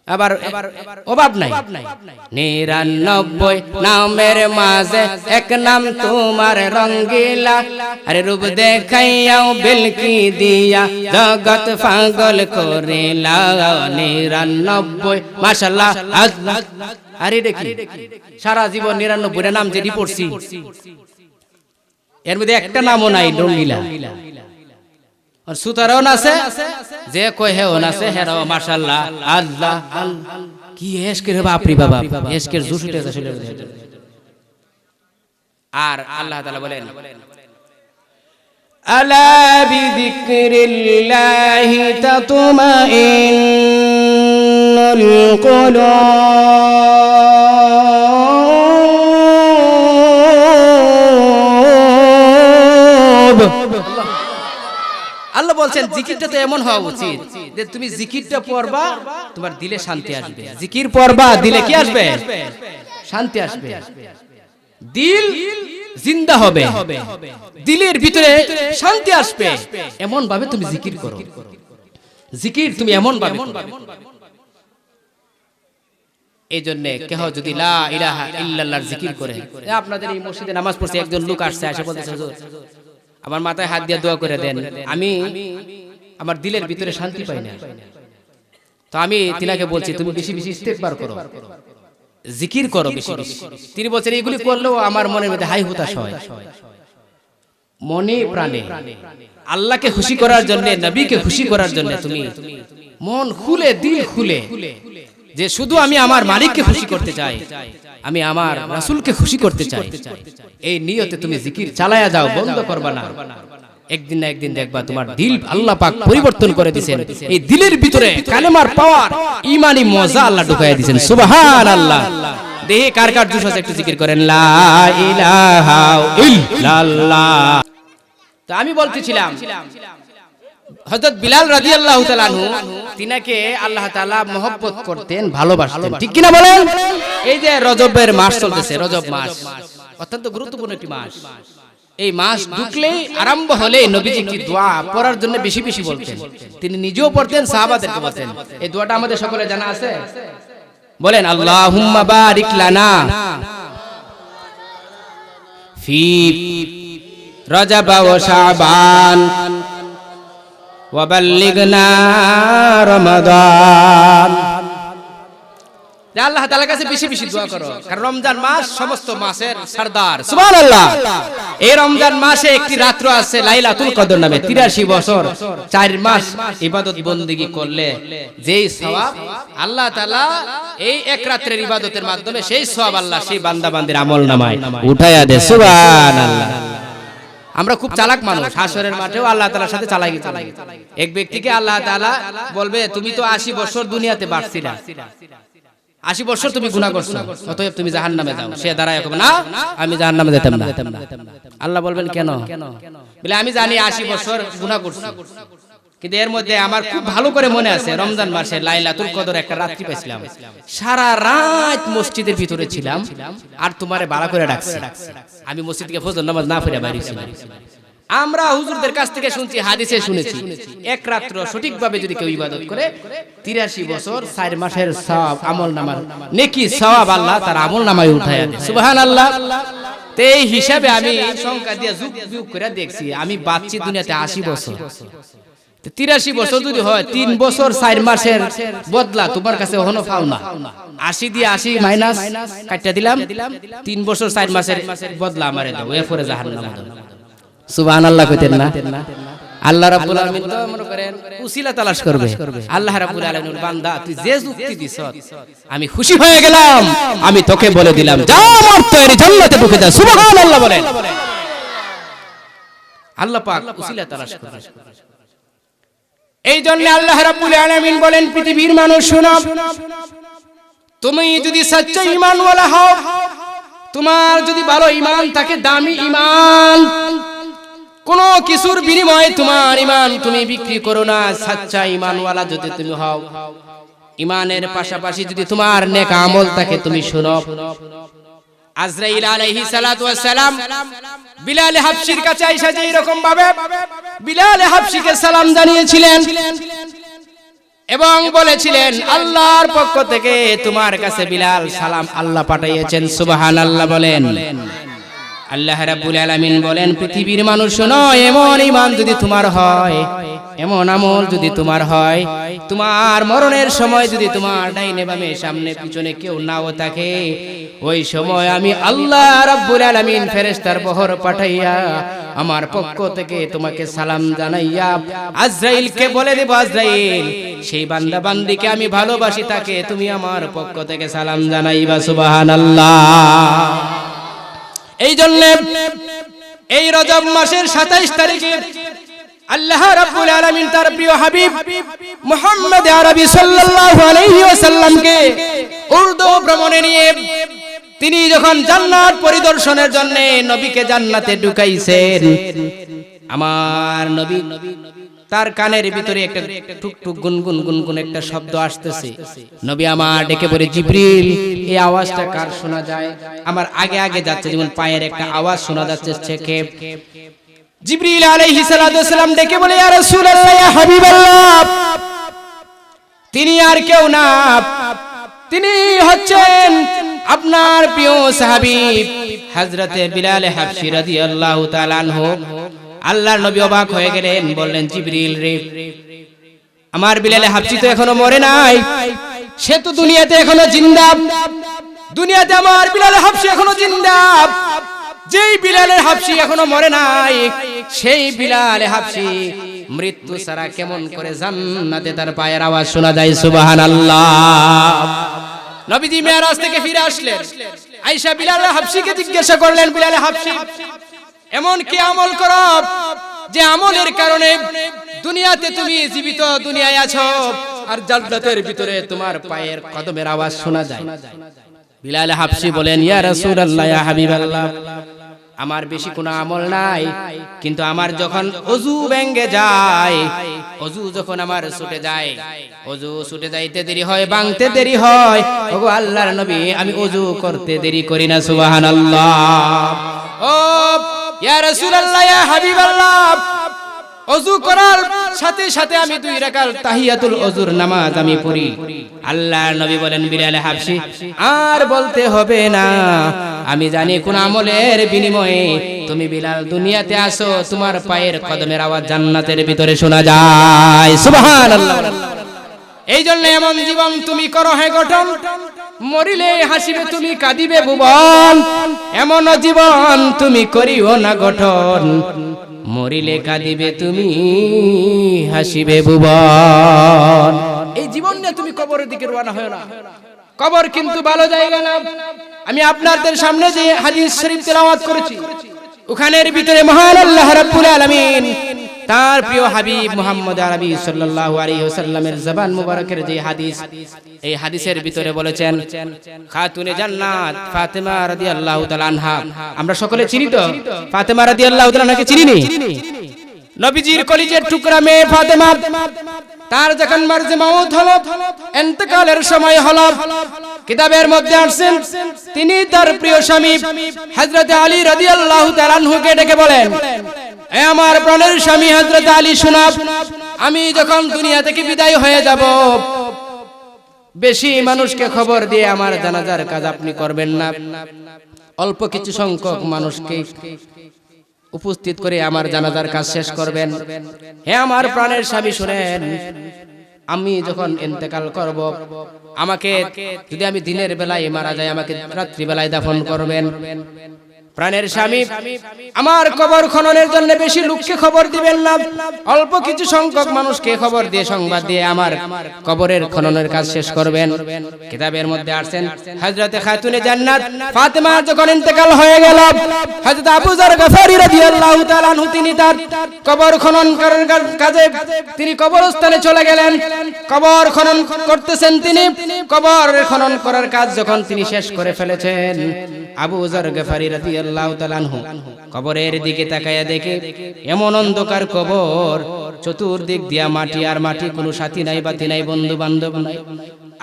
আবার অভাব নাই, 99 নামের মাঝে এক নাম তোমার রঙ্গিলা, আরে রূপ দেখাইয়াও বিলকি দিয়া জগৎ পাগল করিলা, 99 মাশাআল্লাহ আল্লাহ। আরে দেখি সারা জীবন 99 নাম যে পড়ছি এর মধ্যে একটা নামও নাই রঙ্গিলা, আর সুতারাও নাচে যে কয় হেও নাচে হেরাও মাশাআল্লাহ আল্লাহ আল্লাহ। কি এশকের বাপরি বাবা, এশকের জুস উঠেছে শরীরের মধ্যে। আর আল্লাহ তাআলা বলেন আলা বিযিকরিল্লাহি তাতমাইন্নুল কুলুব। আল্লাহ বলছেন জিকিরটা তো এমন হওয়া উচিত যে তুমি জিকিরটা পড়বা তোমার দিলে শান্তি আসবে, জিকির পড়বা দিলে কি আসবে? শান্তি আসবে, দিল জিন্দা হবে, দিলের ভিতরে শান্তি আসবে, এমন ভাবে তুমি জিকির করো। জিকির তুমি এমন ভাবে করবে। এই জন্য কেহ যদি লা ইলাহা ইল্লাল্লাহর জিকির করে, আপনাদের এই মসজিদে নামাজ পড়ছে, একজন লোক আসছে, এসে বলতেছে হুজুর আমার মাথায় হাত দিয়ে দোয়া করে দেন, আমি আমার দিলের ভিতরে শান্তি পাই না। তো আমি তিনাকে বলছি তুমি বেশি বেশি ইস্তেগফার করো, জিকির করো বেশি বেশি। তিনি বলছেন এইগুলি করলেও আমার মনের মধ্যে হাই হুতাশ হয়। মনে প্রাণে আল্লাহকে খুশি করার জন্য, নবীকে খুশি করার জন্য তুমি মন খুলে দিল খুলে যে শুধু আমি আমার মালিককে খুশি করতে চাই, আমি আমার রাসূলকে খুশি করতে চাই, এই নিয়তে তুমি জিকির চালায়া যাও, বন্ধ করবা না। একদিন না একদিন দেখবা তোমার দিল আল্লাহ পাক পরিবর্তন করে দিবেন। এই দিলের ভিতরে কালেমার পাওয়ার, ঈমানি মজা আল্লাহ ঢুকাইয়া দিবেন। সুবহানাল্লাহ। দেহে কার কার জোশ আছে একটু জিকির করেন লা ইলাহা ইল্লাল্লাহ। তো আমি বলতেছিলাম হযরত বিলাল রাদিয়াল্লাহু তাআলা আনহু, তিনাকে আল্লাহ তাআলা মহব্বত করতেন, ভালোবাসতেন, ঠিক কি না বলেন? এই যে রজবের মাস চলতেছে, রজব মাস অত্যন্ত গুরুত্বপূর্ণ একটি মাস। এই মাস ঢুকলেই আরম্ভ হলে নবীজি একটি দোয়া পড়ার জন্য বেশি বেশি বলতেন। তিনি নিজেও পড়তেন, সাহাবাদেরকে বলতেন। এই দোয়াটা আমাদের সকলে জানা আছে, বলেন আল্লাহুম্মা বারিক লানা ফি রজব ওয়া শাবান ওয়া বাল্লিগনা রমাদান। আল্লাহ তাআলার কাছে বেশি বেশি দোয়া করো, কারণ রমজান মাস সমস্ত মাসের সরদার। সুবহানাল্লাহ। এই রমজান মাসে একটি রাত্র আছে লাইলাতুল কদর নামে, 83 বছর 4 মাস ইবাদত বندگی করলে যেই সওয়াব আল্লাহ তাআলা এই এক রাতের ইবাদতের মাধ্যমে, সেই সওয়াব আল্লাহ সেই বান্দা বান্দির আমলনামায় উঠায়া দেয়। সুবহানাল্লাহ। আমরা খুব চালাক মানুষ, হাসরের মাঠেও আল্লাহ তাআলার সাথে চালাকি চালাই। এক ব্যক্তিকে আল্লাহ তাআলা বলবে তুমি তো 80 বছর দুনিয়াতে বাঁচছিলা, 80 বছর তুমি গুনাহ করছো, অতএব তুমি জাহান্নামে যাও। সে দাঁড়ায় কবে না আমি জাহান্নামে যেতাম না। আল্লাহ বলবেন কেন? বলে আমি জানি 80 বছর গুনাহ করছি, কিন্তু এর মধ্যে আমার খুব ভালো করে মনে আছে রমজান মাসে লাইলাতুল কদর একটা রাত্রি পাইছিলাম, সারা রাত মসজিদের ভিতরে ছিলাম আর তোমারে বাড়া করে ডাকছি। আমি মসজিদ থেকে ফজর নামাজ না পড়ে বাইরে ছিলাম। আমরা হুজুরদের কাছ থেকে শুনছি, হাদিসে শুনেছি, এক রাত্র সঠিকভাবে যদি কেউ ইবাদত করে 83 বছর 4 মাসের সওয়াব আমলনামার নেকি সওয়াব আল্লাহ তার আমলনামায় উঠায় দেয়। সুবহানাল্লাহ। তো এই হিসাবে আমি সংখ্যা দিয়ে যুগ করে দেখছি, আমি বাঁচছি দুনিয়াতে 80 বছর। 83 বছর যদি হয় 3 বছর 4 মাসের বদলা তোমার কাছে এখনো পাও না। 80 দিয়ে 80 মাইনাস কাটটা দিলাম, 3 বছর 4 মাসের বদলা আমারে দাও, এরপরে জাহান্নামে দাও। সুবহানাল্লাহ কইতেন না? আল্লাহ রাব্বুল আলামিন তো মনে করেন উসিলা তালাশ করবে। আল্লাহ রাব্বুল আলামিন বান্দা তুই যে যুক্তি দিছ আমি খুশি হয়ে গেলাম, আমি তোকে বলে দিলাম যা আমার তৈরি জান্নাতে ঢুকে যা। সুবহানাল্লাহ বলেন। আল্লাহ পাক উসিলা তালাশ করবে। এই জন্য আল্লাহ রাব্বুল আলামিন বলেন পৃথিবীর মানুষ শোনো, তুমি যদি সচ্চা ঈমানওয়ালা হও, তোমার যদি ভালো ঈমান থাকে, দামি ঈমান, কোন কিছুর বিনিময়ে তোমার ঈমান তুমি বিক্রি করো না। সচ্চা ঈমানওয়ালা যদি তুমি হও, ঈমানের পাশাপাশি যদি তোমার নেক আমল থাকে, তুমি শোনো আজরাইল আলাইহিস সালাতু ওয়াস সালাম বিলাল হাবশির কাছে আয়েশা যে এরকম ভাবে বিলাল হাবশিকে সালাম জানিয়েছিলেন এবং বলেছিলেন আল্লাহর পক্ষ থেকে তোমার কাছে বিলাল সালাম আল্লাহ পাঠিয়েছেন। সুবহানাল্লাহ বলেন। আল্লাহ রাব্বুল আলামিন বলেন পৃথিবীর মানুষ শোনো, এমন ঈমান যদি তোমার হয়, এমন আমল যদি তোমার হয়, তোমার মরণের সময় যদি তোমার ডাইনে বামে সামনে পিছনে কেউ নাও থাকে, ওই সময় আমি আল্লাহ রাব্বুল আলামিন ফেরেশতার বহর পাঠাইয়া আমার পক্ষ থেকে তোমাকে সালাম জানাইয়া আজরাইলকে বলে দেব, আজরাইল সেই বান্দা বান্দিকে আমি ভালোবাসি, তাকে তুমি আমার পক্ষ থেকে সালাম জানাইবা। সুবহানাল্লাহ। এই জন্য এই রজব মাসের 27 তারিখে আল্লাহ রাব্বুল আলামিন তার প্রিয় হাবিব মুহাম্মদ আরবি সাল্লাল্লাহু আলাইহি ওয়াসাল্লামকে উর্দু ভ্রমণে নিয়ে তিনি যখন জান্নাত পরিদর্শনের জন্য নবীকে জান্নাতে ঢুকাইছেন, আমার নবী তার কানের ভিতরে একটা টুকটুক গুনগুন গুনগুন একটা শব্দ আসতেছে। নবী আমার ডেকে বলে, জিবরিল এই আওয়াজটা কার শোনা যায়? আমার আগে আগে যাচ্ছে, যেমন পায়ের একটা আওয়াজ শোনা যাচ্ছে থেকে। জিবরিল আলাইহিস সালাতু ওয়াস সালাম ডেকে বলে, ইয়া রাসূলুল্লাহ, ইয়া হাবিবাল্লাহ, তিনি আর কেউ না, তিনি হচ্ছেন আপনার প্রিয় সাহাবী হযরতে বিলাল হাবশী রাদিয়াল্লাহু তাআলা আনহু। আল্লাহর নবী অবাক হয়ে গেলেন, বললেন জিবরিল রে, আমার বিলাল হাবশী তো এখনো মরে নাই, সে তো দুনিয়াতে এখনো জিন্দা, দুনিয়াতে আমার বিলাল হাবশী এখনো জিন্দা। যেই বিলাল হাবশী এখনো মরে নাই, সেই বিলাল হাবশী মৃত্যু ছাড়া কেমন করে জান্নাতে তার পায়ের আওয়াজ শোনা যায়? সুবহানাল্লাহ। নবীজি মেরাজ থেকে ফিরে আসলেন, আয়েশা বিলাল হাবশীকে জিজ্ঞাসা করলেন, বিলাল হাবশী এমন কি আমল করো যে আমলের কারণে দুনিয়াতে তুমি জীবিত দুনিয়ায় আছো আর জান্নাতের ভিতরে তোমার পায়ের কদমের আওয়াজ শোনা যায়? বিলাল হাবশী বলেন, ইয়া রাসূলুল্লাহ, ইয়া হাবিবাল্লাহ, আমার বেশি কোনো আমল নাই, কিন্তু আমার যখন ওযু ভেঙে যায়, ওযু যখন আমার ছুটে যায়, ওযু ছুটে যাইতে দেরি হয়, ভাঙতে দেরি হয়, ওগো আল্লাহর নবী, আমি ওযু করতে দেরি করি না। সুবহানাল্লাহ। ও ইয়া রাসূলুল্লাহ, ইয়া হাবিবাল্লাহ, ওযু করার সাথে সাথে আমি 2 রাকাত তাহিয়াতুল ওযুর নামাজ আমি পড়ি। আল্লাহর নবী বলেন, বিলাল হাবশী আর বলতে হবে না, আমি জানি কোন আমলের বিনিময়ে তুমি বিলাল দুনিয়াতে আসো, তোমার পায়ের কদমের আওয়াজ জান্নাতের ভিতরে শোনা যায়। সুবহানাল্লাহ। এই জন্য এমন জীবন তুমি করো হে গঠন, মরিলে হাসিবে তুমি, কাঁদিবে ভুবন। এমন জীবন তুমি করিও না গঠন, মরিলে কাঁদিবে তুমি, হাসিবে ভুবন। এই জীবন নিয়ে তুমি কবরের দিকে রওনা হয় না। কবর কিন্তু ভালো জায়গা না। আমি আপনাদের সামনে যে হাদিস শরীফ তেলাওয়াত করেছি, ওখানের ভিতরে মহান আল্লাহ রাব্বুল আলামিন তার প্রিয় হাবিব মুহাম্মদ আরবি সাল্লাল্লাহু আলাইহি ওয়াসাল্লামের জবান মুবারকের যে হাদিস, এই হাদিসের ভিতরে বলেছেন, খাতুনে জান্নাত ফাতেমা রাদিয়াল্লাহু তাআলা আনহা, আমরা সকলে চিনি তো ফাতেমা রাদিয়াল্লাহু তাআলা আনহাকে চিনি নি? নবীজির কলিজার টুকরা মেয়ে ফাতেমা, তার যখন মারজে মাউত হলো, ইন্তেকালের সময় হলো, কিতাবের মধ্যে আসছেন তিনি তার প্রিয় স্বামী হযরত আলী রাদিয়াল্লাহু তাআলা আনহুকে ডেকে বলেন, এ আমার প্রাণের স্বামী হযরত আলী, শোনো, আমি যখন দুনিয়া থেকে বিদায় হয়ে যাব, বেশি মানুষকে খবর দিয়ে আমার জানাজার কাজ আপনি করবেন না, অল্প কিছু সংখ্যক মানুষকে উপস্থিত করে আমার জানাজার কাজ শেষ করবেন। হে আমার প্রাণের স্বামী, শুনেন, আমি যখন ইন্তেকাল করব, আমাকে যদি আমি দিনের বেলায় মারা যাই, আমাকে রাত্রি বেলায় দাফন করবেন। প্রাণের স্বামী, আমার কবর খননের জন্য বেশি লোককে খবর দিবেন না, অল্প কিছু সংখ্যক মানুষকে খবর দিয়ে সংবাদ দিয়ে আমার কবরের খননের কাজ শেষ করবেন। কিতাবের মধ্যে আসছেন হযরতে খাতুনে জান্নাত ফাতেমা যখন ইন্তেকাল হয়ে গেল, হযরত আবু যর গফারি রাদিয়াল্লাহু তাআলা আনহু তিনি তার কবর খনন করার কাজে তিনি কবরস্থানে চলে গেলেন। কবর খনন করতেছেন তিনি। কবর খনন করার কাজ যখন তিনি শেষ করে ফেলেছেন, আবু যর গফারি রাদিয়াল্লাহু তাআলা আনহু কবরের দিকে তাকায়া দেখে এমন অন্ধকার কবর, চতুর্দিক দিয়া মাটি আর মাটি, কোনো সাথী নাই, বাতি নাই, বন্ধু বান্ধব নাই।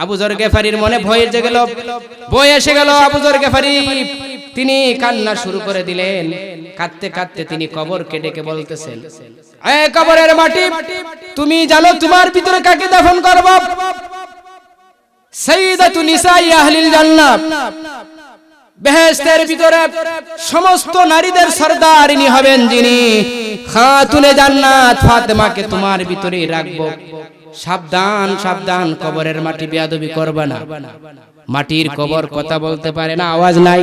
আবু যর গফারির মনে ভয় এসে গেল, ভয় এসে গেল। আবু যর গফারি তিনি কান্না শুরু করে দিলেন। কাঁদতে কাঁদতে তিনি কবরকে ডেকে বলতেছেন, এ কবরের মাটি, তুমি জানো তোমার ভিতরে কাকে দাফন করব? সাইয়্যিদাতু নিসাই আহলিল জান্নাহ, বেহেশতের ভিতরে সমস্ত নারীদের সরদারিনী হবেন যিনি, খাতুনে জান্নাত ফাতেমাকে তোমার ভিতরে রাখবো। সাবধান সাবধান, কবরের মাটি বেয়াদবি করবে না। মাটির কবর কথা বলতে পারে না, আওয়াজ নাই।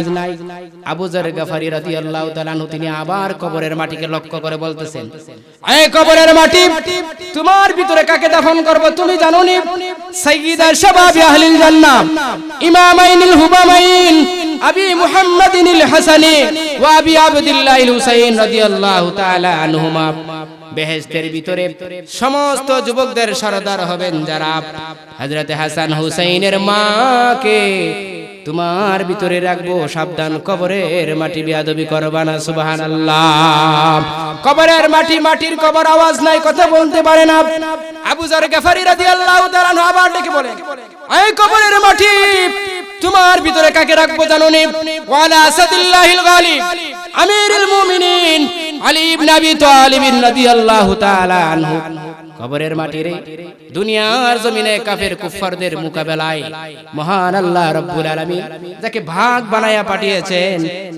আবু যর গফারি রাদিয়াল্লাহু তাআলা আনহু তিনি আবার কবরের মাটিকে লক্ষ্য করে বলতেছেন, এই কবরের মাটি, তোমার ভিতরে কাকে দাফন করব তুমি জানো নি? সাইয়্যিদা শাবাবি আহলিল জান্নাহ, ইমামাইনিল হুবামাইন, আবি মুহাম্মাদিনিল হাসানি ওয়া আবি আবদুল্লাহিল হুসাইন রাদিয়াল্লাহু তাআলা আনহুমা। বেহেশতের ভিতরে সমস্ত যুবকদের সরদার হবেন যারা হযরতে হাসান হুসাইনের মাকে তোমার ভিতরে রাখবো। সাবধান, কবরের মাটি বেয়াদবি করবা না। সুবহানাল্লাহ। কবরের মাটি, মাটির কবর, আওয়াজ নাই, কথা বলতে পারে না। আবু যর গফারি রাদিয়াল্লাহু তাআলা আনহু আবার ডেকে বলেন, এই কবরের মাটি, তোমার ভিতরে কাকে রাখবো জানো নি? ওয়ালা আসাদুল্লাহিল গালিব, আমিরুল মুমিনিন আলী ইবনে আবি তালিব রাদিয়াল্লাহু তাআলা আনহু কবরের মাটি রে দুনিয়ার জমিনে কাফের কুফফারদের মোকাবেলায় মহান আল্লাহ রাব্বুল আলামিন যাকে ভাগ বানায়া পাঠিয়েছেন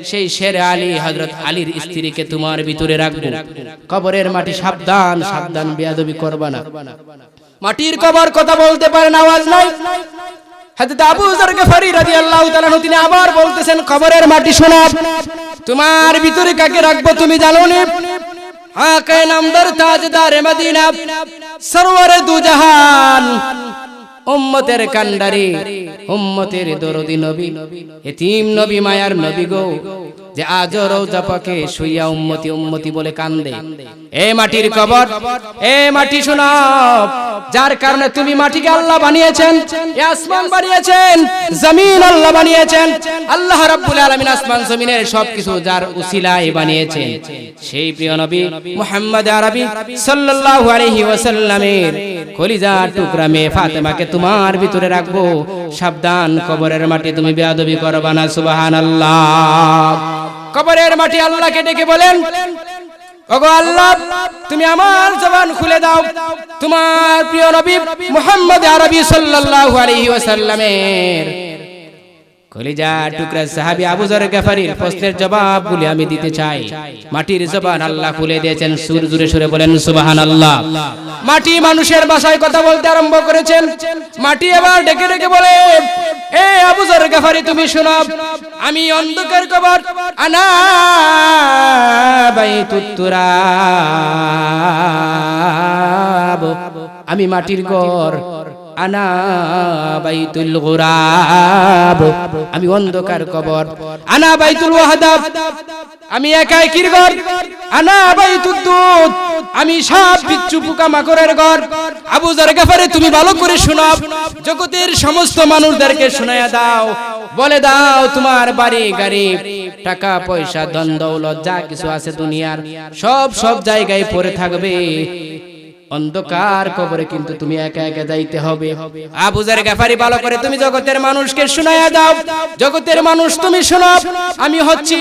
সেই শের আলী হযরত আলীর স্ত্রীকে তোমার ভিতরে রাখবো। কবরের মাটি সাবধান সাবধান, বেয়াদবি করবা না। মাটির কবর কথা বলতে পারে না, আওয়াজ নাই। হযরত আবু যর গফারি রাদিয়াল্লাহু তাআলা তিনি আবার বলতেছেন, কবরের মাটি শোনো, তোমার ভিতরে কাকে রাখবো তুমি জানো না? আকা নামদার তাজদার মদিনা সরওয়ারে দু জাহান উম্মতের কান্ডারি উম্মতের দরদি নবী এতিম নবী মায়ার নবী গো, যে আজও রওজা পাকে শুইয়া উম্মতি উম্মতি বলে কান্দে। এ মাটির কবর, এ মাটি শোনো, যার কারণে তুমি মাটিকে আল্লাহ বানিয়েছেন, এ আসমান বানিয়েছেন, জমিন আল্লাহ বানিয়েছেন। আল্লাহ রাব্বুল আলামিন আসমান জমিনের সবকিছু যার উসিলায় বানিয়েছেন, সেই প্রিয় নবী মুহাম্মদ আরবি সাল্লাল্লাহু আলাইহি ওয়াসাল্লামের কলিজার টুকরা মেয়ে ফাতেমাকে তোমার ভিতরে রাখবো। সাবধান, কবরের মাটি তুমি বেয়াদবি করবা না। সুবহানাল্লাহ। কবরের মাটি আল্লাহকে ডেকে বলেন, ওগো আল্লাহ, তুমি আমার জবান খুলে দাও, তোমার প্রিয় নবী মুহাম্মদ আরবি সাল্লাল্লাহু আলাইহি ওয়াসাল্লামের কলিজার টুকরা সাহাবী আবু যর গফারির প্রশ্নের জবাবগুলি আমি দিতে চাই। মাটির জবান আল্লাহ খুলে দিয়েছেন। সুর জুড়ে সুরে বলেন সুবহানাল্লাহ। মাটি মানুষের ভাষায় কথা বলতে আরম্ভ করেছেন। মাটি এবার ডেকে ডেকে বলে, এ আবু যর গফারি তুমি শোনো, আমি অন্ধকার কবর, আনা বাইতুত তুরাব, আমি মাটির ঘর, আনা বাইতুল গুরাব, আমি অন্ধকার কবর, আনা বাইতুল ওয়াহদা, আমি একাকির ঘর, আনা বাইতুদ দুদ, আমি সাপ বিচ্ছু পোকা মাকড়ের ঘর। আবু যর গফারি তুমি ভালো করে শোনো, জগতের সমস্ত মানুষদেরকে শোনায়া দাও, বলে দাও তোমার বাড়ি গাড়ি টাকা পয়সা ধন দৌলত যা কিছু আছে দুনিয়ার সব জায়গায় পড়ে থাকবে, অন্ধকার কবরে কিন্তু তুমি একা একা যাইতে হবে। আবু যর গফারি ভালো করে তুমি জগতের মানুষকে শোনায়া দাও, জগতের মানুষ তুমি শোনো, আমি হচ্ছি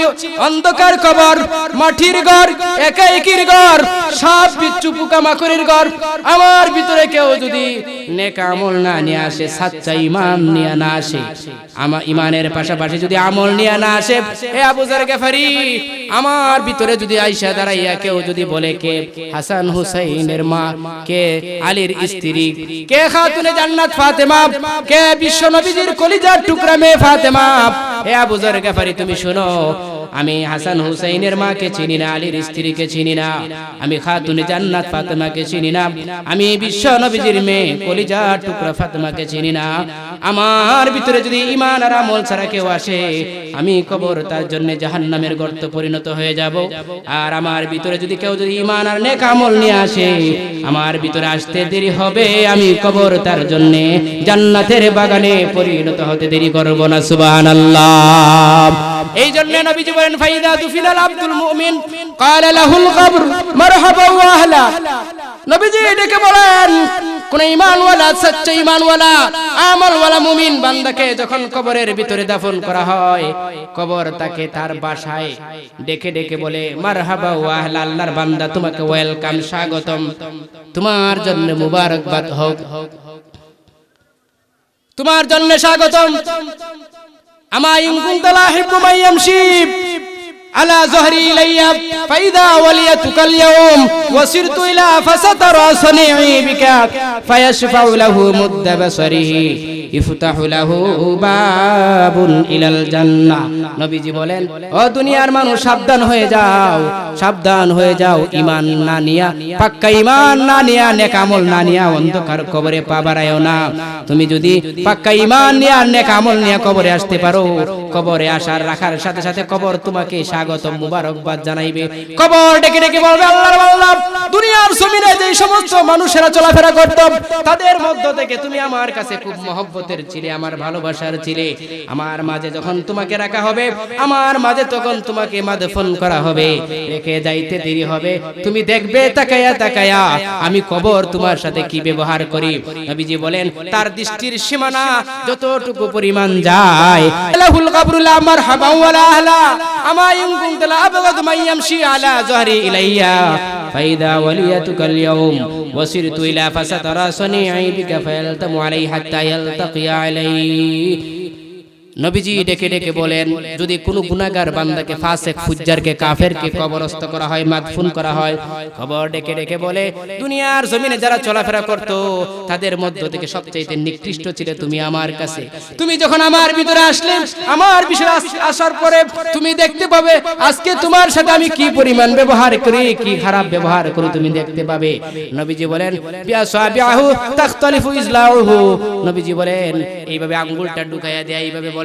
অন্ধকার কবর, মাটির ঘর, একাকির ঘর, সাপ বিচ্ছু পোকা মাকড়ের ঘর। আমার ভিতরে কেউ যদি নেক আমল না নিয়ে আসে, সাচ্চা ঈমান নিয়ে না আসে, আমার ঈমানের পাশাপাশি যদি আমল নিয়ে না আসে, হে আবু যর গফারি, আমার ভিতরে যদি আয়েশা দাঁড়াইয়া কেউ যদি বলে কে হাসান হুসাইনের মা, কে আলীর স্ত্রী, কে খাতুনে জান্নাত ফাতেমা, কে বিশ্ব নবীজির কলিজার টুকরা মেয়ে ফাতেমা, হে আবু যর গফারি তুমি শোনো, আমি হাসান হুসাইনের মাকে চিনি না, আলীর স্ত্রীকে চিনি না, আমি খাতুনে জান্নাত ফাতেমাকে চিনি না, আমি বিশ্ব নবীজির মেয়ে কলিজার টুকরা ফাতেমাকে চিনি না। আমার ভিতরে যদি ঈমান আর আমল ছাড়া কেউ আসে, আমি কবর তার জন্য জাহান্নামের গর্ত পরিণত হয়ে যাব। আর আমার ভিতরে যদি কেউ যদি ঈমান আর নেক আমল নিয়ে আসে, আমার ভিতরে আসতে দেরি হবে, আমি কবর তার জন্য জান্নাতের বাগানে পরিণত হতে দেরি করব না। সুবহানাল্লাহ। এই জন্য নবীজি বলেন, ফাইদা দুফিনাল আব্দুল মুমিন ক্বালা লাহুল কবর মারহাবা ওয়া আহলা। নবীজি ডেকে বলেন, কোন ঈমানওয়ালা, সচ্চা ঈমানওয়ালা, আমলওয়ালা মুমিন বান্দাকে যখন কবরের ভিতরে দাফন করা হয়, কবর তাকে তার বাসায় ডেকে ডেকে বলে, মারহাবা ওয়া আহলা, আল্লাহর বান্দা তোমাকে ওয়েলকাম, স্বাগতম, তোমার জন্য মুবারকবাদ হোক, তোমার জন্য স্বাগতম। আমা ইন কুনতা লা হিব্বু মান ইয়ামশি আলা যহরি ইলাইয়া ফাইদা ওয়ালিয়াতুকাল ইয়াউম ওয়াসিরতু ইলা ফাসাতারা সানি'i বিকা ফায়াশফাউ লাহু মুদ্দা বাসারিহি ইফতাহু লাহু বাবুন ইলাল জান্নাহ। নবীজি বলেন, ও দুনিয়ার মানুষ, সাবধান হয়ে যাও, সাবধান হয়ে যাও, ঈমান না নিয়া, পাক্কা ঈমান না নিয়া, নেক আমল না নিয়া অন্ধকার কবরে পা বাড়ায়ও না। তুমি যদি পাক্কা ঈমান নিয়া নেক আমল নিয়া কবরে আসতে পারো, কবরে আসার রাখার সাথে সাথে কবর তোমাকে স্বাগতম মুবারকবাদ জানাইবে। কবর ডেকে ডেকে বলবে, আল্লাহর বান্দা, দুনিয়ার জমিনে যে সমস্ত মানুষেরা চলাফেরা করত, তাদের মধ্য থেকে তুমি আমার কাছে খুব মহব্বত মহব্বতের ছিলে, আমার ভালোবাসার ছিলে। আমার মাঝে যখন তোমাকে রাখা হবে, আমার মাঝে তখন তোমাকে মাদফন করা হবে, রেখে যাইতে দেরি হবে। তুমি দেখবে তাকায়া তাকায়া আমি কবর তোমার সাথে কি ব্যবহার করি। নবীজি বলেন তার দৃষ্টির সীমানা যতটুকু পরিমাণ যায়, লাহুল কবরুল মারহাবা ওয়ালা আহলা আমা ইন কুনতা লা আবগাদ মান ইয়ামশি আলা যহরি ইলাইয়া ফাইদা ওয়ালিয়াতুকাল ইয়াউম ওয়াসিরতু ইলা ফাসাতারা সানিঈ বিকা ফায়ালতামু আলাইহি হাত্তা ইয়ালতাকিয়া আলাইহি। নবীজি ডেকে ডেকে বলেন যদি কোনো গুনাহগার বান্দাকে, ফাসিক ফুজ্জারকে, কাফেরকে কবরস্থ করা হয়, মাদফুন করা হয়, খবর ডেকে ডেকে বলে দুনিয়ার জমিনে যারা চলাফেরা করত তাদের মধ্য থেকে সবচেয়ে নিকৃষ্ট ছিলে তুমি আমার কাছে। তুমি যখন আমার ভিতরে আসলে, আমার বিষয়ে আসার পরে তুমি দেখতে পাবে আজকে তোমার সাথে আমি কি পরিমাণ ব্যবহার করি, কি খারাপ ব্যবহার করি তুমি দেখতে পাবে। নবীজি বলেন বিআসাবিহু তাখতালিফু ইজলাউহু। নবীজি বলেন এইভাবে আঙ্গুলটা ঢুকাইয়া দেয়, এইভাবে বলেন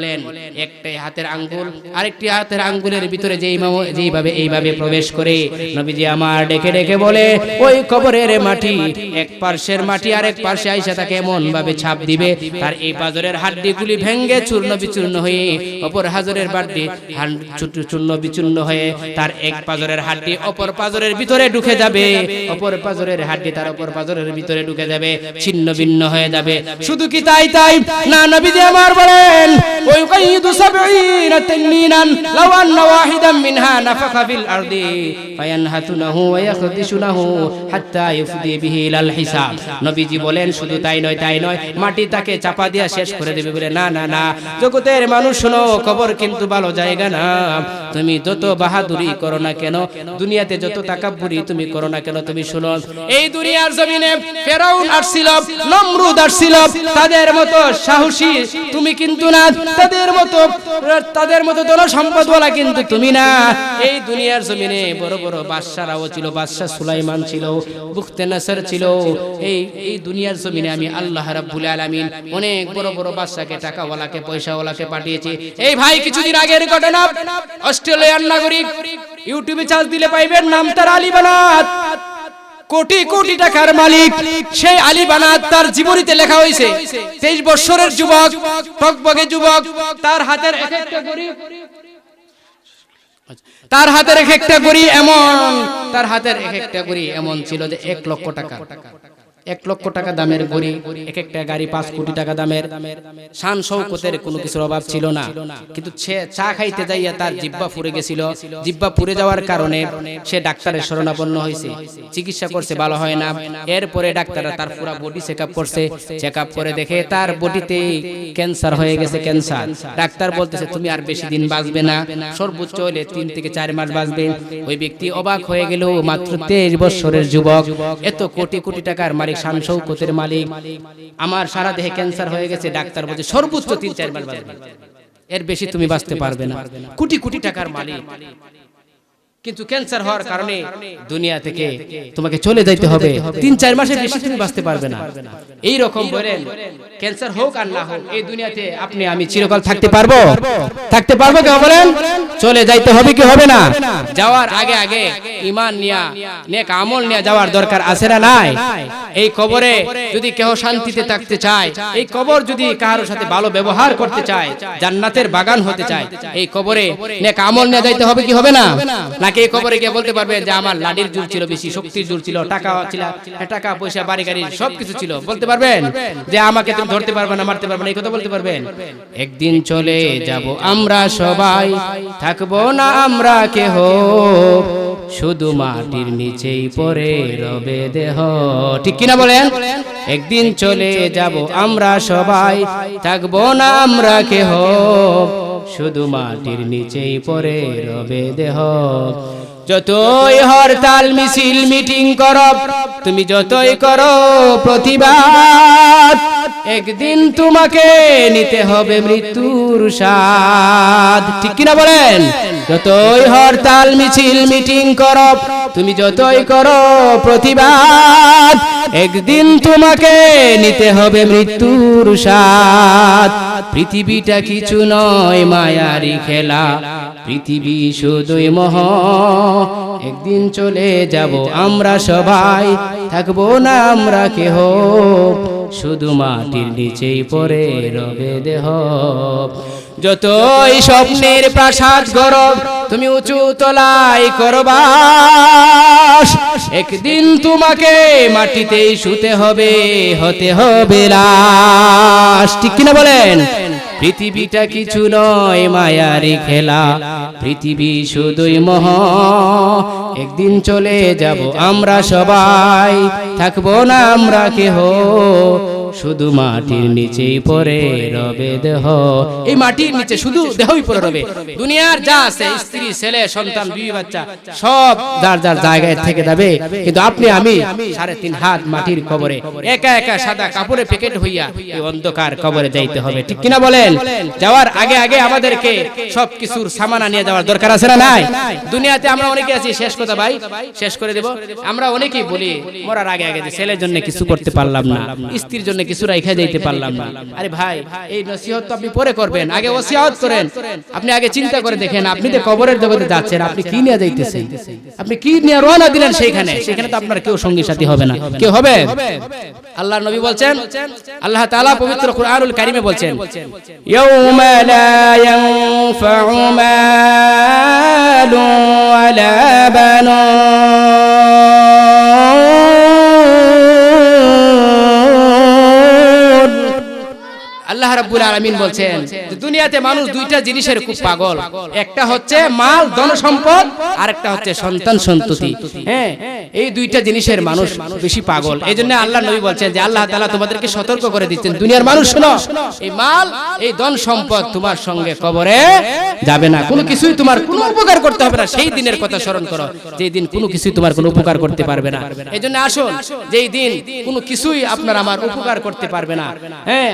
একটা হাতের আঙ্গুল আরেকটি হাতের আঙ্গুলের ভিতরে যেইভাবে এইভাবে প্রবেশ করে। নবীজি আমার ডেকে ডেকে বলে ওই কবরের মাটি, এক পার্শ্বের মাটি আরেক পার্শ্বে আইসা তাকে এমন ভাবে ছাপ দিবে তার এই পাজরের হাড্ডিগুলি ভেঙে চূর্ণ বিচূর্ণ হয়ে অপর হাজরের বাড্ডি চূর্ণ বিচূর্ণ হয়ে তার এক পাজরের হাড্ডি অপর পাজরের ভিতরে ঢুকে যাবে, অপর পাজরের হাড্ডি তার অপর পাজরের ভিতরে ঢুকে যাবে, ছিন্ন ভিন্ন হয়ে যাবে। শুধু কি তাই না, নবীজি আমার বলেন ويقيد 70 تنينا لو أن واحدا منها نفخ في الأرض فينهتونه ويخدشونه حتى يفضي به إلى الحساب। নবীজি বলেন শুধু তাই নয়, মাটি তাকে চাপা দিয়া শেষ করে দেবে বলে না, জগতের মানুষ শোনো, কবর কিন্তু ভালো জায়গা না। তুমি যত বাহাদুরি করো না কেন, দুনিয়াতে যত তাকাব্বুরি তুমি করো না কেন, তুমি শোনো এই দুনিয়ার জমিনে ফেরাউন আসছিল, নমরুদ আসছিল, তাদের মতো সাহসী তুমি কিন্তু না, তাদের মতো ধন সম্পদওয়ালা কিন্তু তুমি না। এই দুনিয়ার জমিনে বড় বড় বাদশারাও ছিল, বাদশা সুলাইমান ছিল, বুখতেনাসর ছিল। এই দুনিয়ার জমিনে আমি আল্লাহ রাব্বুল আলামিন অনেক বড় বড় বাদশাকে, টাকাওয়ালাকে, পয়সাওয়ালাকে পাঠিয়েছি। এই ভাই কিছুদিন আগের ঘটনা, অস্ট্রেলিয়ার নাগরিক, ইউটিউবে চার্জ দিলে পাইবেন, নাম তার আলী বানাত, কোটি কোটি টাকার মালিক। সেই আলী বানাত তার জীবনীতে লেখা হয়েছে 23 বছরের যুবক, টকবগে যুবক, তার হাতের এক একটা গড়ি, তার হাতের এক একটা গড়ি এমন, তার হাতের এক একটা গড়ি এমন ছিল যে 1 লক্ষ টাকা, 1 লক্ষ টাকা দামের গড়ি, এক একটা গাড়ি 5 কোটি টাকা দামের। শান শৌকতের কোনো কিছুর অভাব ছিল না, কিন্তু সে চা খাইতে যাইয়া তার জিহ্বা পুড়ে গেছিল। জিহ্বা পুড়ে যাওয়ার কারণে সে ডাক্তারের শরণাপন্ন হয়েছে, চিকিৎসা করছে, ভালো হয় না। এরপরে ডাক্তাররা তার পুরো বডি চেকআপ করছে, চেকআপ করে দেখে তার বডিতে ক্যান্সার হয়ে গেছে, ক্যান্সার। ডাক্তার বলতেছে তুমি আর বেশি দিন বাঁচবে না, সর্বোচ্চ হলে 3 থেকে 4 মাস বাঁচবে। ওই ব্যক্তি অবাক হয়ে গেল, মাত্র 23 বছরের যুবক, এত কোটি কোটি টাকার মালিক, শান শৌকতের মালিক, আমার সারা দেহে ক্যান্সার হয়ে গেছে। ডাক্তার বলছে সর্বোচ্চ 3-4 মাস বাঁচবে, এর বেশি তুমি বাঁচতে পারবে না। কোটি কোটি টাকার মালিক, কিন্তু ক্যান্সার হওয়ার কারণে দুনিয়া থেকে তোমাকে চলে যাইতে হবে, 3-4 মাসের বেশি তুমি বাঁচতে পারবে না। এই রকম বলেন ক্যান্সার হোক আর না হোক, এই দুনিয়াতে আপনি আমি চিরকাল থাকতে পারবো কেউ বলেন? চলে যাইতে হবে কি হবে না? যাওয়ার আগে আগে ঈমান নিয়া, নেক আমল নিয়া যাওয়ার দরকার আছে না নাই? এই কবরে যদি কেউ শান্তিতে থাকতে চায়, এই কবর যদি কারোর সাথে ভালো ব্যবহার করতে চায়, জান্নাতের বাগান হতে চায়, এই কবরে নেক আমল নিয়ে যাইতে হবে কি হবে না? নাকি এই কবরে গিয়ে বলতে পারবেন যে আমার লাঠির জোর ছিল বেশি, শক্তির জোর ছিল, টাকা পয়সা বাড়ি গাড়ি সবকিছু ছিল, বলতে পারবেন যে আমাকে তুমি ধরতে পারবে না, মারতে পারবে না, এই কথা বলতে পারবেন? একদিন চলে যাব আমরা সবাই, থাকবো না আমরা কেহ, শুধু মাটির নিচেই পড়ে রবে দেহ। ঠিক কিনা বলেন? একদিন চলে যাব আমরা সবাই, থাকবো না আমরা কেহ, শুধু মাটির নিচেই পড়ে রবে দেহ। যতই হরতাল মিছিল মিটিং করো, তুমি যতই করো প্রতিবাদ, একদিন তোমাকে নিতে হবে মৃত্যুর স্বাদ। ঠিক কিনা বলেন? যতই হরতাল মিছিল মিটিং করো, তুমি যতই করো প্রতিবাদ, একদিন তোমাকে নিতে হবে মৃত্যুর স্বাদ। পৃথিবীটা কিছু নয় মায়ারি খেলা, পৃথিবী শুধুই মোহ, একদিন চলে যাব আমরা সবাই, থাকবো না আমরা কেহ, শুধু মাটির নিচেই পড়ে রবে দেহ। যতই স্বপ্নের প্রাসাদ গড় তুমি উঁচু তলায় করবাস, একদিন তোমাকে মাটিতেই শুতে হবে, হতে হবে লাশ। ঠিক কিনা বলেন? পৃথিবীটা কিছু নয় মায়ারি খেলা, পৃথিবী শুধুই মোহ, একদিন চলে যাব আমরা সবাই, থাকবো না আমরা কেহ, শুধু মাটির নিচেই পড়ে রবে দেহ। এই মাটির নিচে শুধু দেহই পড়ে রবে। দুনিয়ার যা আছে, স্ত্রী ছেলে সন্তান বিবি বাচ্চা সব যার যার জায়গায় থেকে যাবে, কিন্তু আপনি আমি 3.5 হাত মাটির কবরে একা একা সাদা কাপড়ে প্যাকেট হইয়া এই অন্ধকার কবরে যাইতে হবে। ঠিক কিনা বলেন? যাওয়ার আগে আগে আমাদেরকে সবকিছুর সামানা নিয়ে যাওয়ার দরকার আছে না নাই? দুনিয়াতে আমরা অনেকে আছি, শেষ কথা ভাই শেষ করে দেব, আমরা অনেকেই বলি মরার আগে আগে যে ছেলের জন্য কিছু করতে পারলাম না, স্ত্রীর জন্য কিছু রাইখা যাইতে পারলাম না। আরে ভাই, এই নসিহত তো আপনি পরে করবেন, আগে ওসিয়াত করেন। আপনি আগে চিন্তা করে দেখেন, আপনি তো কবরের জগতে যাচ্ছেন, আপনি কি নিয়ে যাইতেছেন? আপনি কি নিয়ে রওনা দিলেন? সেখানে তো আপনার কেউ সঙ্গী সাথী হবে না। কেউ হবে? আল্লাহর নবী বলছেন, আল্লাহ তাআলা পবিত্র কুরআনুল কারীমে বলছেন, ইয়াউমা লা ইয়ানফাউ মালু ওয়ালা বানুন। আল্লাহ রাব্বুল আলামিন বলছেন যে দুনিয়াতে মানুষ দুইটা জিনিসের খুব পাগল, একটা হচ্ছে মাল ধন সম্পদ, আর একটা হচ্ছে সন্তান সন্ততি। হ্যাঁ, এই দুইটা জিনিসের মানুষ বেশি পাগল। এইজন্য আল্লাহ নবী বলছেন যে আল্লাহ তাআলা তোমাদেরকে সতর্ক করে দিচ্ছেন, দুনিয়ার মানুষ শোনো, এই মাল এই ধন সম্পদ তোমার সঙ্গে কবরে যাবে না, কোনো কিছুই তোমার কোনো উপকার করতে হবে না। সেই দিনের কথা স্মরণ করো, যেই দিন কোনো কিছুই তোমার কোনো উপকার করতে পারবে না। এইজন্য আসুন, যেই দিন কোনো কিছুই আপনার আমার উপকার করতে পারবে না, হ্যাঁ,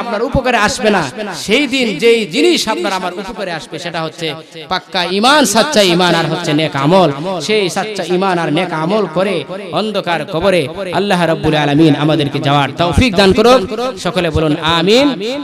আপনার উপকারে আসবে না, সেই দিন যেই জিনিস আপনার আমার উপকারে আসবে সেটা হচ্ছে পাক্কা ঈমান, সাচ্চা ঈমান আর হচ্ছে নেক আমল। সেই সাচ্চা ঈমান আর নেক আমল করে অন্ধকার কবরে আল্লাহ রাব্বুল আলামিন আমাদেরকে যাওয়ার তৌফিক দান করুন। সকলে বলুন আমিন।